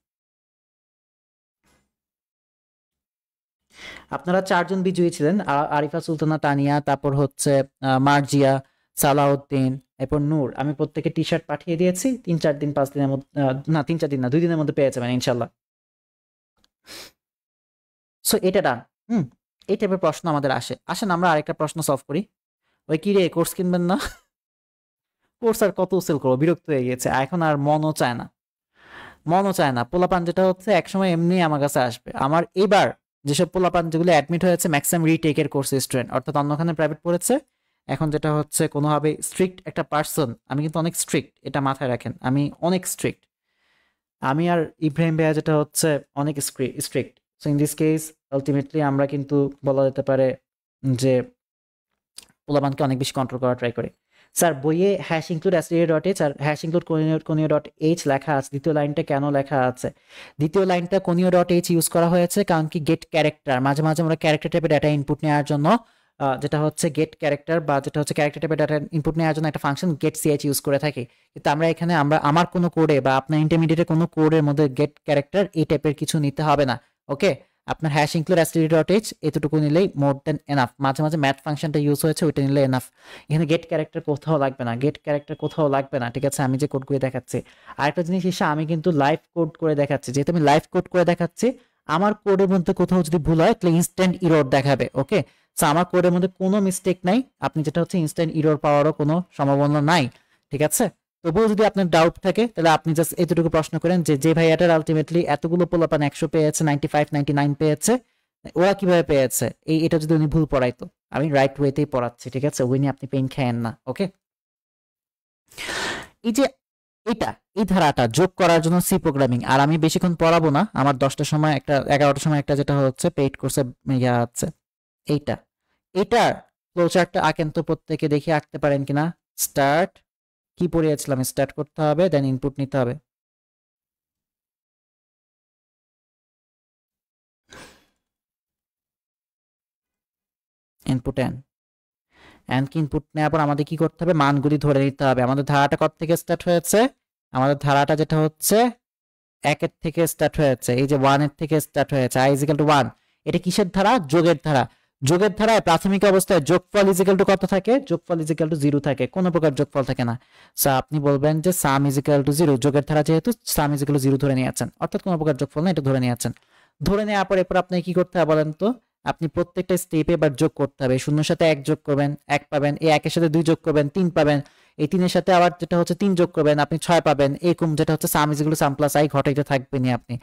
S1: আপনারা 4 জন বিজয়ী ছিলেন, আরিফা সুলতানা তানিয়া, তারপর হচ্ছে মার্জিয়া, সালাউদ্দিন, এরপর নূর। আমি প্রত্যেকে টি শার্ট পাঠিয়ে দিয়েছি, 3-4 দিন 5 দিনের মধ্যে, না 3-4 দিন না 2 দিনের মধ্যে পেয়ে যাবেন ইনশাল্লাহ। সো এটা ডান। এই টাইপের প্রশ্ন আমাদের আসেন আমরা আরেকটা প্রশ্ন সলভ করি। ওই কি রে, কোর্স কিনবেন না? কোর্স আর কত সেল করবো, বিরক্ত হয়ে গেছে এখন, আর মনও চায় না। পোলাপান যেটা হচ্ছে একসময় এমনি আমার কাছে আসবে। আমার এবার যেসব পোলাপান যেগুলো অ্যাডমিট হয়েছে ম্যাক্সিমাম রিটেকের কোর্স স্টুডেন্ট, অর্থাৎ অন্যখানে প্রাইভেট পড়েছে, এখন যেটা হচ্ছে কোনোভাবে স্ট্রিক্ট একটা পার্সন, আমি কিন্তু অনেক স্ট্রিক্ট, এটা মাথায় রাখেন, আমি অনেক স্ট্রিক্ট। আমি আর ইব্রাহিম ভাইয়া যেটা হচ্ছে অনেক strict. So in this case ultimately আমরা কিন্তু বলা যেতে পারে যে পোলাপানকে অনেক বেশি কন্ট্রোল করা ট্রাই করি। স্যার বইয়ে হ্যাশ ইনক্লুড অ্যাসিডিয়া.h আর হ্যাশ ইনক্লুড কোনিও.h লেখা আছে, দ্বিতীয় লাইনটা কেন লেখা আছে? দ্বিতীয় লাইনটা কোনিও.h ইউজ করা হয়েছে কারণ কি গেট ক্যারেক্টার, মাঝে মাঝে আমরা ক্যারেক্টার টাইপের ডাটা ইনপুট নেওয়ার জন্য যেটা হচ্ছে গেট ক্যারেক্টার বা যেটা হচ্ছে ক্যারেক্টার টাইপের ডাটা ইনপুট নেওয়ার জন্য একটা ফাংশন গেট সিএইচ ইউজ করে থাকি। কিন্তু আমরা এখানে আমার কোনো কোডে বা আপনার ইন্টারমিডিয়েটের কোনো কোডের মধ্যে গেট ক্যারেক্টার এই টাইপের কিছু নিতে হবে না, ওকে? আপনার হ্যাশ ইনক্লুড অ্যাসিডিয়া.h এতটুকু নিলেই মোর দেন এনাফ। মাঝে মাঝে ম্যাথ ফাংশনটা ইউজ হয়েছে, ওইটা নিলে এনাফ। এখানে গেট ক্যারেক্টার কোথাও লাগবে না, ঠিক আছে? আমি যে কোড করে দেখাচ্ছি। আরেকটা জিনিস এসে আমি কিন্তু লাইভ কোড করে দেখাচ্ছি, যেহেতু আমি লাইভ কোড করে দেখাচ্ছি, আমার কোডের মধ্যে কোথাও যদি ভুল হয় তাহলে ইনস্ট্যান্ট ইরর দেখাবে, ওকে? সো আমার কোডের মধ্যে কোনো মিস্টেক নাই, আপনি যেটা হচ্ছে ইনস্ট্যান্ট ইরর পাওয়ারও কোনো সম্ভাবনা নাই, ঠিক আছে? তবুও যদি আপনার ডাউট থাকে তাহলে আপনি জাস্ট এতটুকু প্রশ্ন করেন যে যে ভাইয়াটার আলটিমেটলি এতগুলো পোলাপান 100 পেয়েছে, 95 99 পেয়েছে, ওরা কিভাবে পেয়েছে, এটা যদি উনি ভুল পড়াইতো, আমি রাইট ওয়েতেই পড়াচ্ছি, ঠিক আছে, ওই নিয়ে আপনি পেইন খায়েন না। ওকে, এই যে এই ধারাটা যোগ করার জন্য সি প্রোগ্রামিং, আর আমি বেশিক্ষণ পড়াবো না, আমার 10টার সময় একটা, 11টার সময় একটা যেটা হচ্ছে পেইড কোর্সে ইয়া আছে, এইটার ফ্লোচার্টটা আঁকেন তো প্রত্যেকে, দেখি আঁকতে পারেন কিনা। স্টার্ট, কি পড়িয়েছিলাম, স্টার্ট করতে হবে, দেন ইনপুট নিতে হবে। ইনপুট এন কি ইনপুট নেওয়ার পর আমাদের কি করতে হবে, মানগুলি ধরে নিতে হবে। আমাদের ধারাটা কত থেকে স্টার্ট হয়েছে, আমাদের ধারাটা যেটা হচ্ছে 1 থেকে স্টার্ট হয়েছে, এই যে 1 থেকে স্টার্ট হয়েছে, i ইজ ইকুয়াল টু 1। এটা কিসের ধারা, যোগের ধারা। যোগের ধারায় প্রাথমিক অবস্থায় যোগফল ইজ ইকুয়াল টু কত থাকে, যোগফল ইজ ইকুয়াল টু 0 থাকে, কোনো প্রকার যোগফল থাকে না। সো আপনি বলবেন যে সাম ইজ ইকুয়াল টু 0, যোগের ধারা যেহেতু সাম ইজ ইকুয়াল টু 0 ধরে নিয়েছেন, অর্থাৎ কোনো প্রকার যোগফল না, এটা ধরে নিয়েছেন। ধরে নেওয়ার পর এরপর আপনি কি করতে হবে বলেন তো, আপনি প্রত্যেকটা স্টেপে এবার যোগ করতে হবে। শূন্যর সাথে 1 যোগ করবেন, 1 পাবেন, এই 1 এর সাথে 2 যোগ করবেন, 3 পাবেন, এই 3 এর সাথে আবার যেটা হচ্ছে 3 যোগ করবেন, আপনি 6 পাবেন, এরকম যেটা হচ্ছে sum is equal to sum plus i ঘটাইতে থাকবেন আপনি,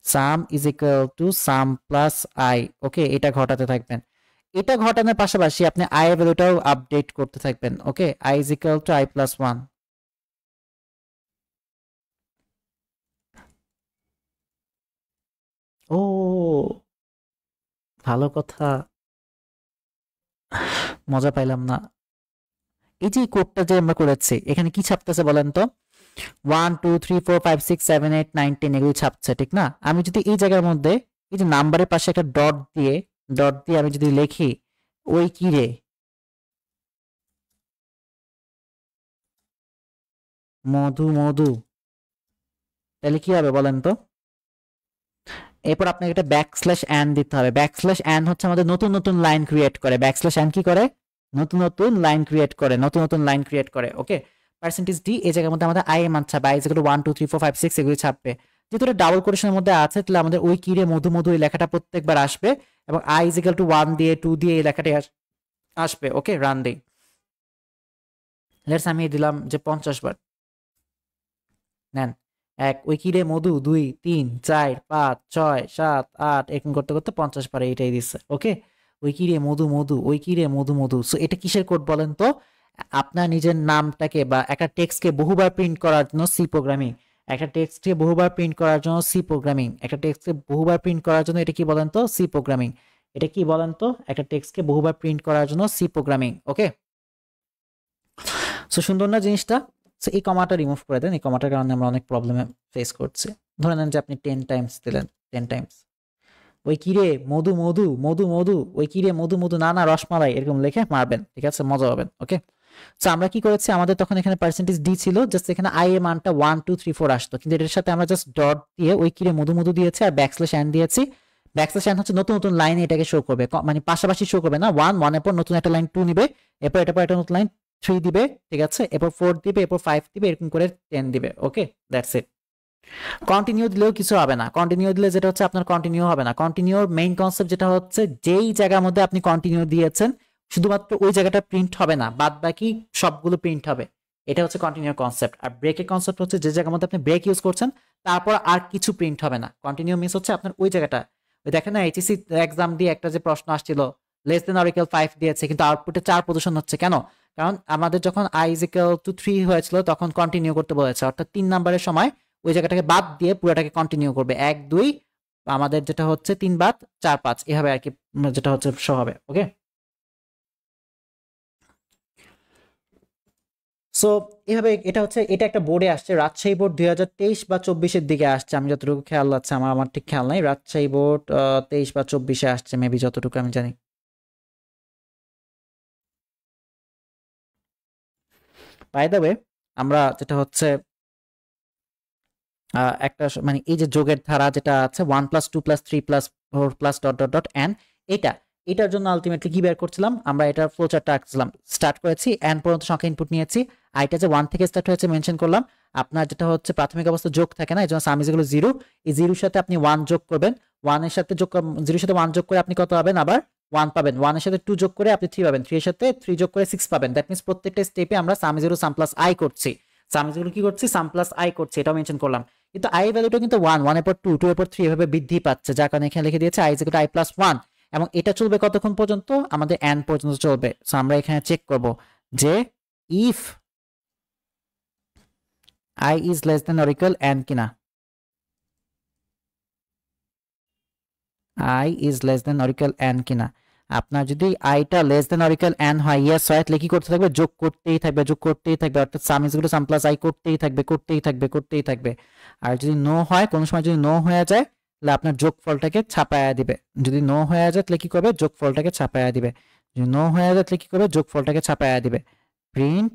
S1: sum is equal to sum plus i. Okay, এটা ঘটাতে থাকবেন। এটা ঘটানোর পাশাপাশি আপনি আই এর ভ্যালুটাও আপডেট করতে থাকবেন। Okay, i is equal to i plus 1। ও, ভালো কথা, মজা পাইলাম না। এই যে কোডটা যে আমরা করেছি, এখানে কি ছাপতেছে বলেন তো, 1 2 3 4 5 6 7 8 9 10 এগুলো ছাপছে, ঠিক না? আমি যদি এই জায়গার মধ্যে এই যে নাম্বারের পাশে একটা ডট দিয়ে আমি যদি লিখি ওই কি রে, মধু মধু, তাহলে কি হবে বলেন তো? এরপর আপনাকে একটা ব্যাকস্ল্যাশ অ্যান দিতে হবে। ব্যাকস্ল্যাশ অ্যান হচ্ছে আমাদের নতুন নতুন লাইন ক্রিয়েট করে। ব্যাকস্ল্যাশ অ্যান কি করে, নতুন নতুন লাইন ক্রিয়েট করে, নতুন নতুন লাইন ক্রিয়েট করে। ওকে, পার্সেন্টেজ ডি এই জায়গার মধ্যে আমাদের আই এর মান ছাপবে, আই ইজ ইকুয়াল টু 1 2 3 4 5 6 এগুলি ছাপবে। যেহেতু এটা ডাবল কোটেশনের মধ্যে আছে, তাহলে আমাদের ওই কিরে মধু মধু এই লেখাটা প্রত্যেকবার আসবে, এবং আই ইজ ইকুয়াল টু 1 দিয়ে 2 দিয়ে এই লেখাটাই আসবে। ওকে, রান দেই। লেটস আমি দিলাম যে 50 বার, নেন। 1 ওই কিরে মধু, 2 3 4 5 6 7 8 এরকম করতে করতে 50 পারে, এটাই দিচ্ছে। ওকে, ওই কিরে মধু মধু, ওই কিরে মধু মধু। সো এটা কিসের কোড বলেন তো? আপনার নিজের নামটাকে বা একটা টেক্সটকে বহুবার প্রিন্ট করার জন্য সি প্রোগ্রামিং, একটা টেক্সটকে বহুবার প্রিন্ট করার জন্য সি প্রোগ্রামিং, একটা টেক্সটকে বহুবার প্রিন্ট করার জন্য এটা কি বলেন তো, সি প্রোগ্রামিং। এটা কি বলেন তো, একটা টেক্সটকে বহুবার প্রিন্ট করার জন্য সি প্রোগ্রামিং। ওকে, সো সুন্দর না জিনিসটা? সো এই কমাটা রিমুভ করে দেন, এই কমাটার কারণে আমরা অনেক প্রবলেমে ফেস করছি। ধরে নেন যে আপনি 10 টাইমস দিলেন, 10 টাইমস ওই কিরে মধু মধু মধু মধু, ওই কিরে মধু মধু, না না রসমালাই, এরকম লিখে মারবেন, ঠিক আছে, মজা পাবেন। ওকে, সো আমরা কি করেছি, আমাদের তখন এখানে পার্সেন্টেজ ডি ছিল, জাস্ট এখানে আই এর মানটা 1 2 3 4 আসতো, কিন্তু এটার সাথে আমরা জাস্ট ডট দিয়ে ওই কিরে মধু মধু দিয়েছি, আর ব্যাকস্ল্যাশ এন দিয়েছি। ব্যাকস্ল্যাশ এন হচ্ছে নতুন নতুন লাইনে এটাকে শো করবে, মানে পাশাপাশি শো করবে না, 1 এর পর নতুন একটা লাইন 2 নিবে, এরপর এটা পর একটা নতুন লাইন 3 দিবে, ঠিক আছে, এরপর 4 দিবে, এরপর 5 দিবে, এরকম করে 10 দিবে। ওকে, দ্যাটস ইট। কন্টিনিউ দিলেও কিছু হবে না, কন্টিনিউ দিলে যেটা হচ্ছে আপনার কন্টিনিউ হবে না। কন্টিনিউর মেইন কনসেপ্ট যেটা হচ্ছে, যেই জায়গার মধ্যে আপনি কন্টিনিউ দিয়েছেন শুধুমাত্র ওই জায়গাটা প্রিন্ট হবে না, বাদ বাকি সবগুলো প্রিন্ট হবে। এটা হচ্ছে কন্টিনিউ কনসেপ্ট। আর ব্রেকের কনসেপ্ট হচ্ছে যে জায়গার মধ্যে আপনি ব্রেক ইউজ করছেন তারপর আর কিছু প্রিন্ট হবে না। কন্টিনিউ মিনস হচ্ছে আপনার ওই জায়গাটা, ওই দেখেন না এইচএসসি এক্সাম দিয়ে একটা যে প্রশ্ন আসছিল, লেস দেন অর ইকুয়াল 5 দিয়েছে কিন্তু আউটপুটে 4 প্রদর্শন হচ্ছে কেন? কারণ আমাদের যখন আই ইজ ইকুয়াল টু 3 হয়েছিল তখন কন্টিনিউ করতে বলেছে, অর্থাৎ 3 নাম্বারের সময় ওই জায়গাটাকে বাদ দিয়ে পুরোটাকে কন্টিনিউ করবে, 1 2 আমাদের যেটা হচ্ছে 3 বাদ 4 5 এভাবে আর কি, যেটা হচ্ছে শো হবে। ওকে, সো এভাবে এটা হচ্ছে, এটা একটা বোর্ডে আসছে, রাজশাহী বোর্ড 2023 বা 24-এর দিকে আসছে, আমি যতটুকু খেয়াল আছে, আমার ঠিক খেয়াল নাই, রাজশাহী বোর্ড 23 বা 24-এ আসছে মেবি, যতটুকু আমি জানি। বাই দ্য ওয়ে, আমরা যেটা হচ্ছে একটা মানে এই যে যোগের ধারা যেটা আছে 1 + 2 + 3 + 4 + ডট ডট ডট এন, এটার জন্য আলটিমেটলি কি বের করছিলাম আমরা, এটার ফ্লোচার্টটা আঁকছিলাম। স্টার্ট করেছি এন পর্যন্ত সংখ্যা ইনপুট নিয়েছি, আইটা যে 1 থেকে স্টার্ট হয়েছে মেনশন করলাম। আপনার যেটা হচ্ছে প্রাথমিক অবস্থা যোগ থাকে না, এই জন্য সাম ইজ ইকুয়াল টু 0, এই 0 সাথে আপনি 1 যোগ করবেন, 1 এর সাথে 0 এর সাথে 1 যোগ করে আপনি কত পাবেন, আবার 1 পাবেন, 1 এর সাথে 2 যোগ করে আপনি 3 পাবেন, 3 এর সাথে 3 যোগ করে 6 পাবেন। দ্যাট মিন্স প্রত্যেকটা স্টেপে আমরা sum is equal to sum plus i করছি। সাম ইজ কি করছি, সাম প্লাস আই করছি, এটাও মেনশন করলাম। কিন্তু আই ভ্যালুটা কিন্তু 1, 1 এর পর 2, 2 এর পর 3 এভাবে বৃদ্ধি পাচ্ছে, যার কারণে এখানে লিখে দিয়েছে আই ইজ আই প্লাস 1, এবং এটা চলবে কতক্ষণ পর্যন্ত, আমাদের n পর্যন্ত চলবে। সো আমরা এখানে চেক করব যে if i is less than or equal n কিনা, i is less than or equal n কিনা। আপনার যদি আইটা less than or equal n হয়, ইয়েস হয়, তাহলে কি করতে থাকবে, যোগ করতেই থাকবে, যোগ করতেই থাকবে, অর্থাৎ সাম is equal to sum plus I করতেই থাকবে, করতেই থাকবে, করতেই থাকবে। আর যদি নো হয়, কোনো সময় যদি নো হয়ে যায়, তাহলে আপনার যোগফলটাকে ছাপায়া দিবে। যদি নো হয়ে যায় তাহলে কি করবে, যোগফলটাকে ছাপায়া দিবে। যদি নো হয়ে যায় তাহলে কি করবে, যোগফলটাকে ছাপায়া দিবে। প্রিন্ট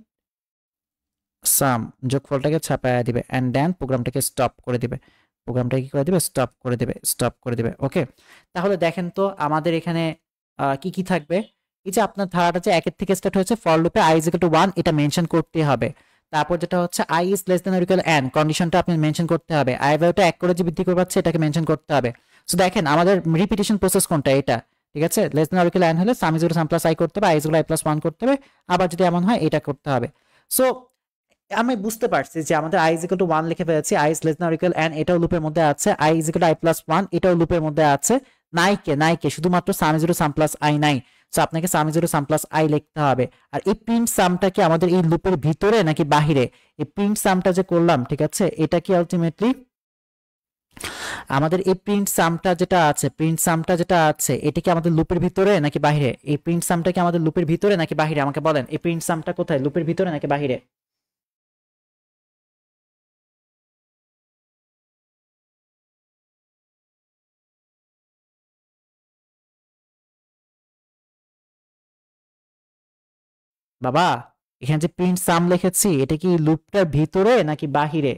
S1: সাম, যোগফলটাকে ছাপায়া দিবে, এন্ড দেন প্রোগ্রামটাকে স্টপ করে দিবে। প্রোগ্রামটা কি করে দিবে, স্টপ করে দিবে, স্টপ করে দিবে। ওকে, তাহলে দেখেন তো আমাদের এখানে কি কি থাকবে। এই যে আপনার ধারাটা যে 1 এর থেকে স্টার্ট হয়েছে, ফর লুপে i ইজ ইকুয়াল টু 1 এটা মেনশন করতে হবে। তারপর যেটা হচ্ছে i is less than or equal n, কন্ডিশনটা আপনি মেনশন করতে হবে। i ভ্যালুটা 1 করে যে বৃদ্ধি করে পাচ্ছে, এটাকে মেনশন করতে হবে। সো দেখেন আমাদের রিপিটেশন প্রসেস কোনটা, এটা ঠিক আছে। Less than or equal n হলে সাম is equal to sum plus i করতে হবে, i is equal i plus 1 করতে হবে। আবার যদি এমন হয়, এটা করতে হবে। সো আমি বুঝতে পারছি যে আমাদের i ইজ ইকুয়াল টু 1 লিখে ফেলেছি, i is less than or equal n এটাও লুপের মধ্যে আছে, i is equal two i plus 1 এটাও লুপের মধ্যে আছে। নাইকে শুধুমাত্র সাম is equal to sum plus i নাই। সো আপনাকে সাম is equal to sum plus i লিখতে হবে। আর এই প্রিন্ট সামটা কি আমাদের এই লুপের ভিতরে নাকি বাহিরে, এই প্রিন্ট সামটা যে করলাম, ঠিক আছে, এটা কি আলটিমেটলি আমাদের এই প্রিন্ট সামটা যেটা আছে, প্রিন্ট সামটা যেটা আছে, এটা কি আমাদের লুপের ভিতরে নাকি বাহিরে? এই প্রিন্ট সামটা কি আমাদের লুপের ভিতরে নাকি বাহিরে, আমাকে বলেন। এই প্রিন্ট সামটা কোথায়, লুপের ভিতরে নাকি বাহিরে? বাবা, এখানে যে প্রিন্ট সাম লিখেছি, এটা কি লুপটার ভিতরে নাকি বাহিরে?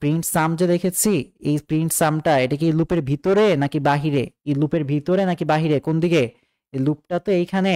S1: প্রিন্ট সাম যে দেখেছি, এই প্রিন্ট সামটা এটা কি লুপের ভিতরে নাকি বাহিরে? এই লুপের ভিতরে নাকি বাহিরে, কোন দিকে? এই লুপটা তো এইখানে,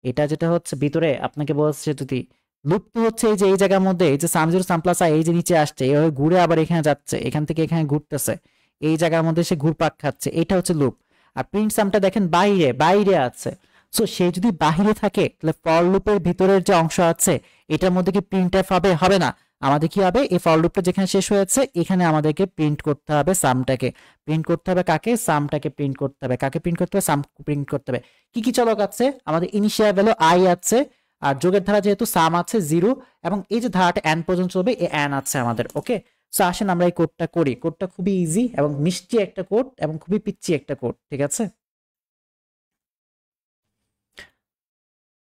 S1: এটা যেটা হচ্ছে ভিতরে। আপনাকে বলছে যদি লুপ তো হচ্ছে এই যে এই জায়গার মধ্যে, এই যে সাম জিরো সাম প্লাস আই, এই যে নিচে আসছে, এইভাবে ঘুরে আবার এখানে যাচ্ছে, এখান থেকে এখানে ঘুরতেছে, এই জায়গার মধ্যে সে ঘুরপাক খাচ্ছে, এটা হচ্ছে লুপ। আর প্রিন্ট সামটা দেখেন বাইরে, বাইরে আছে। সো সে যদি বাহিরে থাকে, তাহলে ফর লুপের ভিতরের যে অংশ আছে, এটার মধ্যে কি প্রিন্ট এফ হবে? হবে না। আমাদের কি হবে, এই ফর লুপটা যেখানে শেষ হয়েছে, এখানে আমাদেরকে প্রিন্ট করতে হবে সামটাকে। প্রিন্ট করতে হবে কাকে, সামটাকে প্রিন্ট করতে হবে। কাকে প্রিন্ট করতে হবে, সাম প্রিন্ট করতে হবে। কি কি চলক আছে, আমাদের ইনিশিয়াল ভ্যালু আই আছে, আর যোগের ধারা যেহেতু সাম আছে 0, এবং এই যে ধারাটা n পর্যন্ত চলবে, এই n আছে আমাদের। ওকে, সো আসেন আমরা এই কোডটা করি। কোডটা খুবই ইজি এবং মিষ্টি একটা কোড, এবং খুবই পিচ্ছি একটা কোড, ঠিক আছে।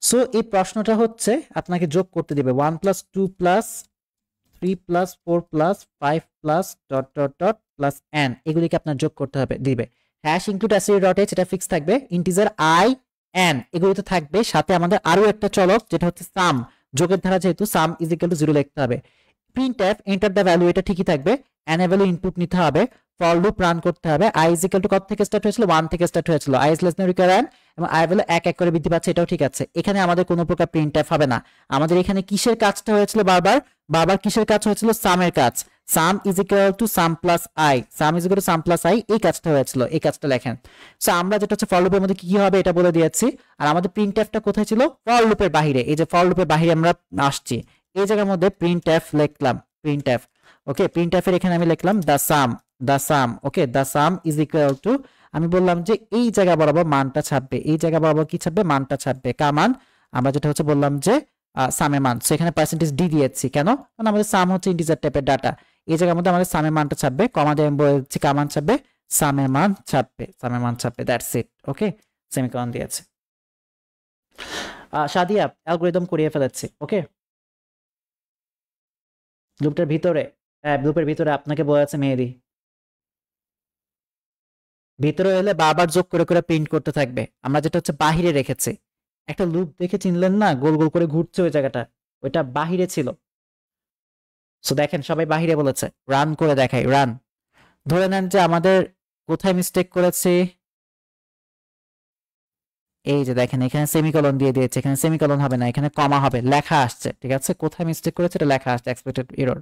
S1: সো এই প্রশ্নটা হচ্ছে আপনাকে যোগ করতে দিবে 1 plus 2 plus 3 plus 4 plus 5 plus dot dot dot plus n, এগুলিকে আপনার যোগ করতে হবে দিবে। Hash include acid dot h, এটা ফিক্স থাকবে। ইন্টিজার i n এগুলি তো থাকবে, সাথে আমাদের আরো একটা চলক যেটা হচ্ছে সাম, যোগের ধারা যেহেতু সাম ইজ ইকুয়াল টু 0 লিখতে হবে। Print F enter the value, এটা ঠিকই থাকবে। n এর ভ্যালু ইনপুট নিতে হবে, ফর লুপ রান করতে হবে। i ইজ ইকুয়াল টু কত থেকে স্টার্ট হয়েছিল, 1 থেকে স্টার্ট হয়েছিল। i is less than equal n, এবং i ভ্যালু এক এক করে বৃদ্ধি পাচ্ছে, এটাও ঠিক আছে। এখানে আমাদের কোনো প্রকার প্রিন্ট এফ হবে না। আমাদের এখানে কিসের কাজটা হয়েছিল, বারবার বারবার কিসের কাজ হয়েছিল, সামের কাজ। সাম is equal to sum plus I, some is equal to sum plus I, এই কাজটা হয়েছিল, এই কাজটা লেখেন। সো আমরা যেটা হচ্ছে ফর লুপের মধ্যে কি কি হবে এটা বলে দিয়েছি। আর আমাদের প্রিন্ট এফটা কোথায় ছিল, ফর লুপের বাহিরে। এই যে ফর লুপের বাহিরে আমরা আসছি, এই জায়গার মধ্যে প্রিন্ট এফ লিখলাম, প্রিন্ট এফ। ওকে, প্রিন্ট এফ এর এখানে আমি লিখলাম দা সাম, দা সাম। ওকে, দা সাম ইজ ইকুয়াল টু, আমি বললাম যে এই জায়গা বরাবর মানটা ছাপবে, এই জায়গা বরাবর কি ছাপবে, মানটা ছাপবে। কার মান, আমরা যেটা হচ্ছে বললাম যে সামের মান। সো এখানে পার্সেন্টেজ ডি দিয়েছি কেন, কারণ আমাদের সাম হচ্ছে ইন্টিজার টাইপের ডাটা। এই জায়গার মধ্যে আমাদের সামের মানটা ছাপবে, কমা দিয়ে আমি বলছি কার মান ছাপবে, সামের মান ছাপবে, সামের মান ছাপবে, দ্যাটস ইট। ওকে, সেমিকলন দিয়েছে। সাদিয়া অ্যালগরিদম করিয়ে ফেলেছি। ওকে, লুপটার ভিতরে, লুপের ভিতরে আপনাকে বলেছে মেহেদি, ভিতরে এলে বারবার যোগ করে করে প্রিন্ট করতে থাকবে। আমরা যেটা হচ্ছে বাহিরে রেখেছি, একটা লুপ দেখে চিনলেন না, গোল গোল করে ঘুরছে ওই জায়গাটা, ওইটা বাহিরে ছিল। সো দেখেন সবাই বাহিরে বলেছে, রান করে দেখাই, রান। ধরে নেন যে আমাদের কোথায় মিস্টেক করেছি, এই যে দেখেন এখানে সেমিকলন দিয়ে দিয়েছে, এখানে সেমিকলন হবে না, এখানে কমা হবে, লেখা আসছে, ঠিক আছে। কোথায় মিস্টেক করেছে এটা লেখা আসছে, এক্সপেক্টেড এরর,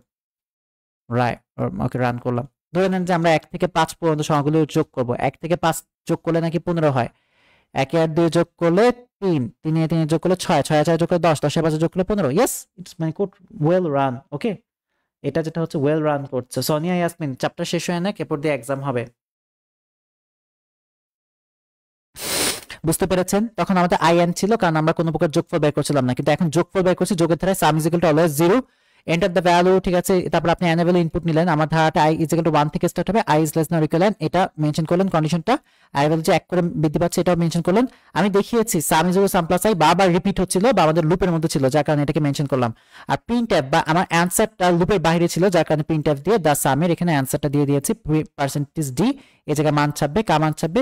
S1: রাইট। ওকে, রান করলাম। ধরে নেন যে আমরা 1 থেকে 5 পর্যন্ত সংখ্যাগুলো যোগ করব, 1 থেকে 5 যোগ করলে নাকি 15 হয়। 1 আর 2 যোগ করলে 3, 3 এ 3 যোগ করলে 6, 6 আর 4 যোগ করলে 10, 10 এর 5 যোগ করলে 15। Yes, it's my code well run. Okay, এটা যেটা হচ্ছে ওয়েল রান করছে। সোনিয়া ইয়াসমিন, চ্যাপ্টার শেষ হয় না, এরপর দিয়ে এক্সাম হবে। বুঝতে পেরেছেন? তখন আমাদের আইএন ছিল, কারণ আমরা কোনো প্রকার যোগফল বের করছিলাম না, কিন্তু এখন যোগফল বের করছি। যোগের ধারায় সাম is equal two always 0, enter the value, ঠিক আছে। তারপর আপনি এন ভ্যালু ইনপুট নিলেন, আমার ধারাটা i ইজ ইকুয়াল টু 1 থেকে স্টার্ট হবে, i is less than or equal, এটা মেনশন করলেন কন্ডিশনটা। i ভ্যালু যে 1 করে বৃদ্ধি পাচ্ছে এটাও মেনশন করলেন। আমি দেখিয়েছি সাম is equal some plus i বারবার রিপিট হচ্ছিল বা আমাদের লুপের মধ্যে ছিল, যার কারণে এটাকে মেনশন করলাম। আর প্রিন্টএফ বা আমার অ্যানসারটা লুপের বাইরে ছিল, যার কারণে প্রিন্টএফ দিয়ে দা সামের এখানে অ্যানসারটা দিয়ে দিয়েছি পার্সেন্টেজ ডি, এই জায়গায় মান ছাপবে, কা মান ছাপবে,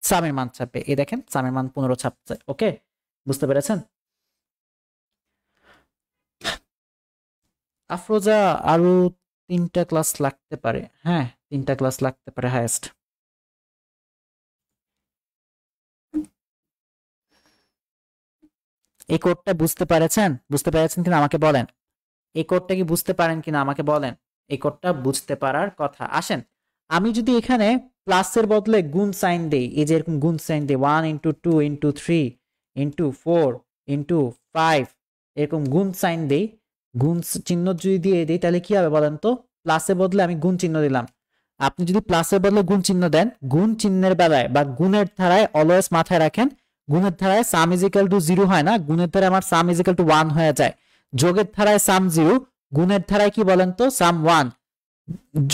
S1: সামের মান ছাপবে। এই দেখেন সামের মান 15 ছাপছে। ওকে, বুঝতে পেরেছেন? আফরোজা, আরো 3টা ক্লাস লাগতে পারে। হ্যাঁ, 3টা ক্লাস লাগতে পারে হাইয়েস্ট। এই কোডটা বুঝতে পেরেছেন? বুঝতে পেরেছেন কিনা আমাকে বলেন। এই কোডটা কি বুঝতে পারেন কিনা আমাকে বলেন। এই কোডটা বুঝতে পারার কথা। আসেন, আমি যদি এখানে প্লাসের বদলে গুণ সাইন দেই, এই যে এরকম গুণ সাইন দেই, 1 ইন্টু 2 ইন্টু 3 ইন্টু 4 ইন্টু 5, এরকম গুণ সাইন দেই, গুণ চিহ্ন যদি দিয়ে দিই, তাহলে কি হবে বলেন তো? প্লাসের বদলে আমি গুণ চিহ্ন দিলাম। আপনি যদি প্লাসের বদলে গুণ চিহ্ন দেন, গুণ চিহ্নের বেলায় বা গুণের ধারায় অলওয়েজ মাথায় রাখেন, গুণের ধারায় সাম ইজ ইকুয়াল টু 0 হয় না, গুণের ধারায় আমার সাম ইজ ইকুয়াল টু 1 হয়ে যায়। যোগের ধারায় সাম 0, গুণের ধারায় কি বলেন তো? সাম 1।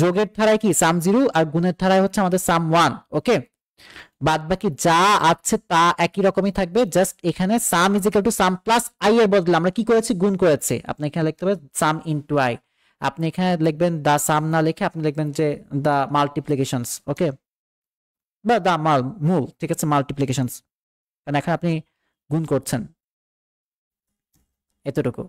S1: যোগের ধারায় কি সাম 0, আর গুণের ধারায় হচ্ছে আমাদের সাম 1। ওকে, বাদ বাকি যা আছে তা একই রকমই থাকবে, জাস্ট এখানে সাম is equal to sum plus I এর বদলে আমরা কি করেছি? গুণ করেছি। আপনি এখানে লিখতে হবে সাম ইনটু আই। আপনি এখানে লিখবেন দা সাম না লিখে আপনি লিখবেন যে দা মাল্টিপ্লিকেশনস। ওকে, বা দা মূল, ঠিক আছে, মাল্টিপ্লিকেশনস, কারণ এখন আপনি গুণ করছেন এতটুকু।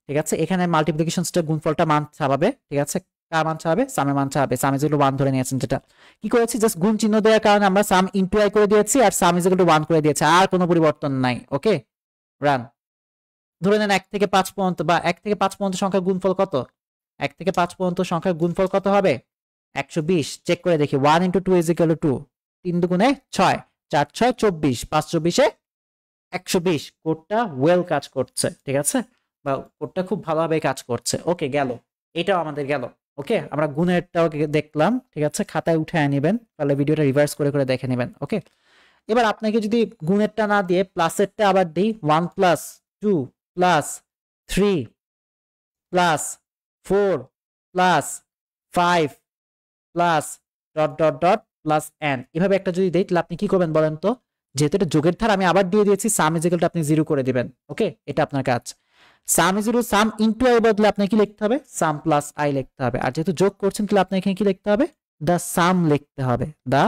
S1: ঠিক আছে, এখানে মাল্টিপ্লিকেশনসটা গুণফলটা মান ছাপাবে, ঠিক আছে। কার মান ছাপাবে? সামের মান ছাপাবে। সাম ইজ ইকুয়াল টু 1 ধরে নিয়েছেন, যেটা কি করেছি জাস্ট গুণ চিহ্ন দেওয়ার কারণে আমরা সাম ইনটু আই করে দিয়েছি, আর সাম ইজ ইকুয়াল টু 1 করে দিয়েছি, আর কোনো পরিবর্তন নাই। ওকে, রান। ধরে নেন 1 থেকে 5 পর্যন্ত বা 1 থেকে 5 পর্যন্ত সংখ্যার গুণফল কত? 1 থেকে 5 পর্যন্ত সংখ্যার গুণফল কত হবে? 120। চেক করে দেখি, 1 ইন্টু 2 ইজ ইকুয়াল টু 2, 3 দুগুণে 6, 4 6 24, 5 24 120। কোডটা ওয়েল কাজ করছে, ঠিক আছে, বা কোডটা খুব ভালোভাবে কাজ করছে। ওকে, গেল, এটাও আমাদের গেল। ওকে, আমরা গুণেরটাও দেখলাম, ঠিক আছে, খাতায় উঠে নেবেন, তাহলে ভিডিওটা রিভার্স করে করে দেখে নেবেন। ওকে, এবার আপনাকে যদি গুণেরটা না দিয়ে প্লাসেরটা আবার দিই, 1 plus 2 plus 3 plus 4 plus 5 plus dot dot dot plus N, এভাবে একটা যদি দেই, তাহলে আপনি কি করবেন বলেন তো? যেহেতু এটা যোগের ধারা আমি আবার দিয়ে দিয়েছি, সাম ইজ ইকুয়াল টু আপনি 0 করে দিবেন। ওকে, এটা আপনার কাজ। সাম is equal some into I বদলে আপনাকে কি লিখতে হবে? সাম প্লাস আই লিখতে হবে। আর যেহেতু যোগ করছেন, তাহলে আপনাকে এখানে কি লিখতে হবে? দা সাম লিখতে হবে, দা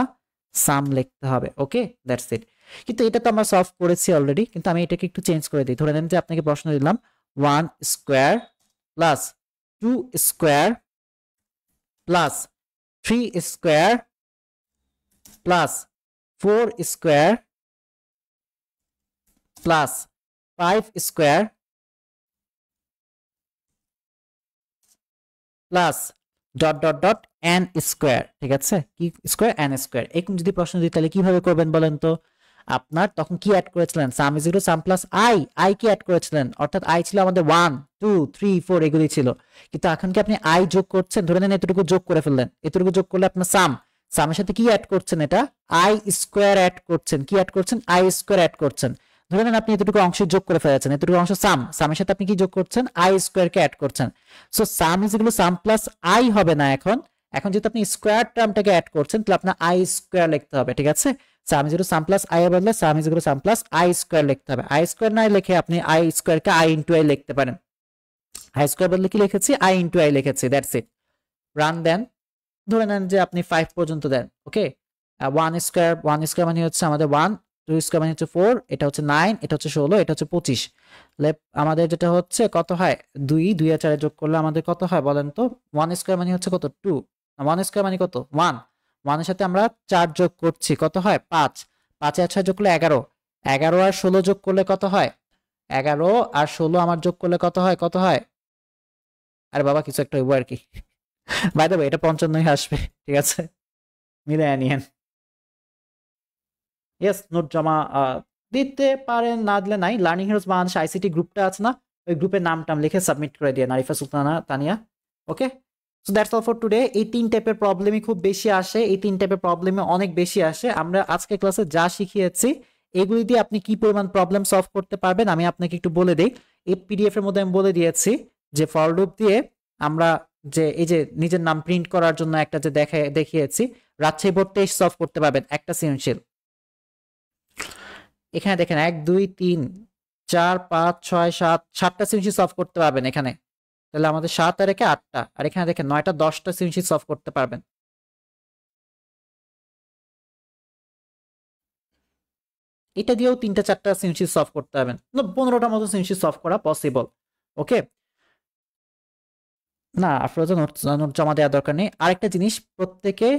S1: সাম লিখতে হবে। ওকে, দ্যাটস ইট। কিন্তু এটা তো আমরা সলভ করেছি অলরেডি, কিন্তু আমি এটাকে একটু চেঞ্জ করে দিই। ধরে নেন যে আপনাকে প্রশ্ন দিলাম 1 square plus 2 square plus 3 square plus 4 square plus 5 square plus dot dot dot N square, ঠিক আছে, কি স্কোয়ার? N square. এরকম যদি প্রশ্ন দিই, তাহলে কিভাবে করবেন বলেন তো? আপনার তখন কি অ্যাড করেছিলেন? সাম is equal to sum plus I, I কি অ্যাড করেছিলেন? অর্থাৎ আই ছিল আমাদের 1 2 3 4 এগুলি ছিল, কিন্তু এখন কি আপনি আই যোগ করছেন? ধরে নেন এতটুকু যোগ করে ফেললেন, এতটুকু যোগ করলে আপনার সাম, সামের সাথে কি অ্যাড করছেন? এটা আই স্কোয়ার অ্যাড করছেন। কি অ্যাড করছেন? আই স্কোয়ার অ্যাড করছেন। ধরে নেন আপনি এতটুকু অংশ যোগ করে ফেলেছেন, এতটুকু অংশ সাম, সামের সাথে আপনি কি যোগ করছেন? আই স্কোয়ার কে অ্যাড করছেন। So some is equal to sum plus I হবে না এখন। এখন যেহেতু আপনি স্কোয়ার টার্মটাকে অ্যাড করছেন, তাহলে আপনার আই স্কোয়ার লিখতে হবে, ঠিক আছে। সাম is equal to sum plus I এর বদলে সাম is equal to sum plus I square লিখতে হবে। আই স্কোয়ার না লিখে আপনি আই স্কোয়ারকে আই ইনটু আই লিখতে পারেন। আই স্কোয়ার বদলে কি লিখেছি? আই ইনটু আই লিখেছি, দ্যাটস ইট। রান দেন। ধরে নেন যে আপনি 5 পর্যন্ত দেন। ওকে, 1 স্কোয়ার, 1 স্কোয়ার মানে হচ্ছে আমাদের 1, 2 স্কোয়ার মানে হচ্ছে 4, এটা হচ্ছে 9, এটা হচ্ছে 16, এটা হচ্ছে 25। আমাদের যেটা হচ্ছে কত হয়? 2, 2 আর 4 যোগ করলে আমাদের কত হয় বলেন তো? 1 স্কোয়ার মানে হচ্ছে কত? 2। 1 স্কোয়ার মানে কত? 1। 1 এর সাথে আমরা 4 যোগ করছি, কত হয়? 5। 5 আর 6 যোগ করলে 11। 11 আর 16 যোগ করলে কত হয়? 11 আর 16 আমার যোগ করলে কত হয়? কত হয়? আরে বাবা, কিছু একটা হইব আর কি। বাই দ্য ওয়ে, এটা 55 আসবে, ঠিক আছে, মিলে নিয়েন। ইয়েস, নোট জমা দিতে পারেন, না দিলে নাই। লার্নিং হিরোজ বাংলাদেশ আইসিটি গ্রুপটা আছে না, ওই গ্রুপের নাম টাম লিখে সাবমিট করে দিয়ে Arifa Sultana Tania. Okay, so that's all for today. এই 3 টাইপের প্রবলেমই খুব বেশি আসে, এই 3 টাইপের প্রবলেমে অনেক বেশি আসে। আমরা আজকে ক্লাসে যা শিখিয়েছি এগুলি দিয়ে আপনি কি পরিমাণ প্রবলেম সলভ করতে পারবেন আমি আপনাকে একটু বলে দেই। এই পিডিএফ এর মধ্যে আমি বলে দিয়েছি যে ফর লুপ দিয়ে আমরা যে এই যে নিজের নাম প্রিন্ট করার জন্য একটা যে দেখিয়েছি, রাজশাহী বোর্ড 23 সলভ করতে পারবেন একটা সৃজনশীল। এখানে দেখেন 1 2 3 4 5 6 7 7টা সৃজনশীল সলভ করতে পারবেন এখানে। তাহলে আমাদের 7 আর একে 8টা, আর এখানে দেখেন 9টা 10টা সৃজনশীল সলভ করতে পারবেন। এটা দিয়েও 3টা 4টা সৃজনশীল সলভ করতে পারবেন, 15টা মতো সৃজনশীল সলভ করা পসিবল। ওকে, না আফরোজা নোট জমা দেওয়ার দরকার নেই। আরেকটা জিনিস, প্রত্যেকে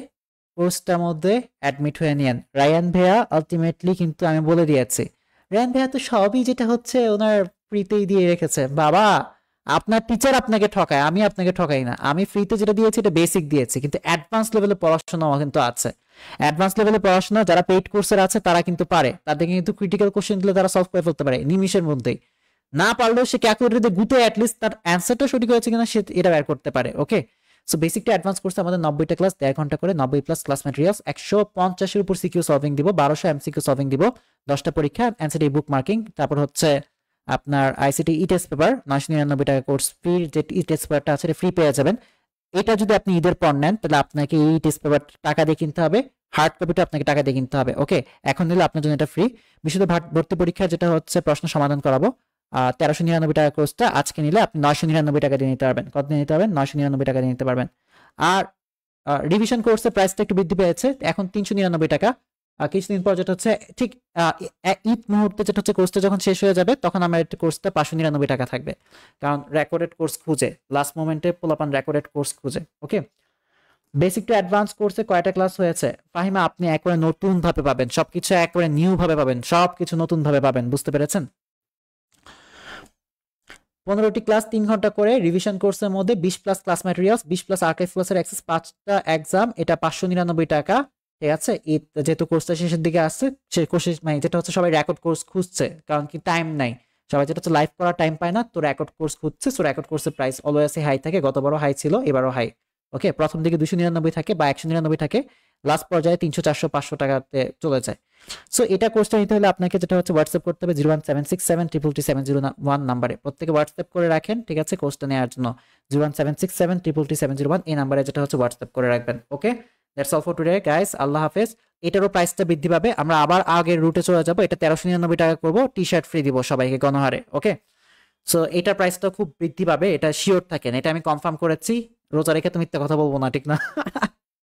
S1: কোর্সটার মধ্যে অ্যাডমিট হয়ে নিয়েন। রায়ান ভাইয়া আলটিমেটলি কিন্তু আমি বলে দিয়েছি, রায়ান ভাইয়া তো সবই যেটা হচ্ছে ওনার ফ্রিতেই দিয়ে রেখেছে। বাবা, আপনার টিচার আপনাকে ঠকায়, আমি আপনাকে ঠকাই না। আমি ফ্রিতে যেটা দিয়েছি এটা বেসিক দিয়েছি, কিন্তু অ্যাডভান্স লেভেলে পড়াশোনা কিন্তু আছে। অ্যাডভান্স লেভেলে পড়াশোনা যারা পেইড কোর্সের আছে তারা কিন্তু পারে, তাদেরকে কিন্তু ক্রিটিক্যাল কোশ্চেন দিলে তারা সলভ করে ফেলতে পারে নিমিশের মধ্যেই। না পারলেও সে ক্যালকুলেটরে গুতে অ্যাটলিস্ট তার অ্যান্সারটা সঠিক হয়েছে কিনা সে এটা বের করতে পারে। ওকে, সো বেসিক টু অ্যাডভান্স কোর্সে আমাদের 90টা ক্লাস, 1.5 ঘন্টা করে, 90 প্লাস ক্লাস ম্যাটেরিয়ালস, 150-এর উপর সিকিউ সলভিং দিব, 1200 এমসিকিউ সলভিং দিব, 10টা পরীক্ষা, এনসিটি বুক মার্কিং, তারপর হচ্ছে আপনার আইসিটি ই টেস্ট পেপার 999 টাকা কোর্স ফি, যে ই টেস্ট পেপারটা আছে ফ্রি পেয়ে যাবেন। এটা যদি আপনি ঈদের পর নেন তাহলে আপনাকে এই টেস্ট পেপার টাকা দিয়ে কিনতে হবে, হার্ড কপিটা আপনাকে টাকা দিয়ে কিনতে হবে। ওকে, এখন নিলে আপনার জন্য এটা ফ্রি। বিশুদ্ধ ভর্তি পরীক্ষা যেটা হচ্ছে প্রশ্ন সমাধান করাবো, 1399 টাকা কোর্সটা আজকে নিলে আপনি 999 টাকা দিয়ে নিতে পারবেন। কত দিয়ে নিতে পারবেন? 999 টাকা দিয়ে নিতে পারবেন। আর রিভিশন কোর্সের প্রাইসটা একটু বৃদ্ধি পেয়েছে, এখন 399 টাকা। কিছুদিন পর যেটা হচ্ছে ঠিক ঈদ মুহূর্তে যেটা হচ্ছে কোর্সটা যখন শেষ হয়ে যাবে তখন আমার একটা কোর্সটা 599 টাকা থাকবে, কারণ রেকর্ডেড কোর্স খুঁজে, লাস্ট মোমেন্টে পোলাপান রেকর্ডেড কোর্স খুঁজে। ওকে, বেসিক টু অ্যাডভান্স কোর্সে কয়টা ক্লাস হয়েছে ফাহিমা? আপনি একবারে নতুন ভাবে পাবেন, সবকিছু একবারে নিউ ভাবে পাবেন, সবকিছু নতুন ভাবে পাবেন, বুঝতে পেরেছেন? 15টি ক্লাস 3 ঘন্টা করে, রিভিশন কোর্সের মধ্যে 20 plus class materials, 20 plus archive ক্লাসের অ্যাক্সেস, 5টা এক্সাম, এটা 599 টাকা। ঠিক আছে, যেহেতু কোর্সটা শেষের দিকে আসছে, সে কোর্সে মানে যেটা হচ্ছে সবাই রেকর্ড কোর্স খুঁজছে, কারণ কি টাইম নাই, সবাই যেটা হচ্ছে লাইভ করার টাইম পায় না, তো রেকর্ড কোর্স খুঁজছে। সো রেকর্ড কোর্সের প্রাইস অলওয়েজই হাই থাকে, গতবারও হাই ছিল, এবারও হাই। ওকে, প্রথম দিকে 299 থাকে বা 199 থাকে, লাস্ট পর্যায়ে 300 400 500 টাকাতে চলে যায়। সো এটা কোর্সটা নিতে হলে আপনাকে যেটা হচ্ছে হোয়াটসঅ্যাপ করতে হবে 01767227701 নাম্বারে, প্রত্যেকে হোয়াটসঅ্যাপ করে রাখেন। ঠিক আছে, কোর্সটা নেওয়ার জন্য 01767227701 এই নাম্বারে যেটা হচ্ছে হোয়াটসঅ্যাপ করে রাখবেন। Okay, that's all for today guys, Allah হাফেজ। এটারও প্রাইসটা বৃদ্ধি পাবে, আমরা আবার আগের রুটে চলে যাবো, এটা 1399 টাকা করবো, টি শার্ট ফ্রি দিব সবাইকে গণহারে। ওকে, সো এটার প্রাইসটা খুব বৃদ্ধি পাবে, এটা শিওর থাকেন, এটা আমি কনফার্ম করেছি। রোজা রেখে তো মিথ্যা কথা বলবো না, ঠিক না?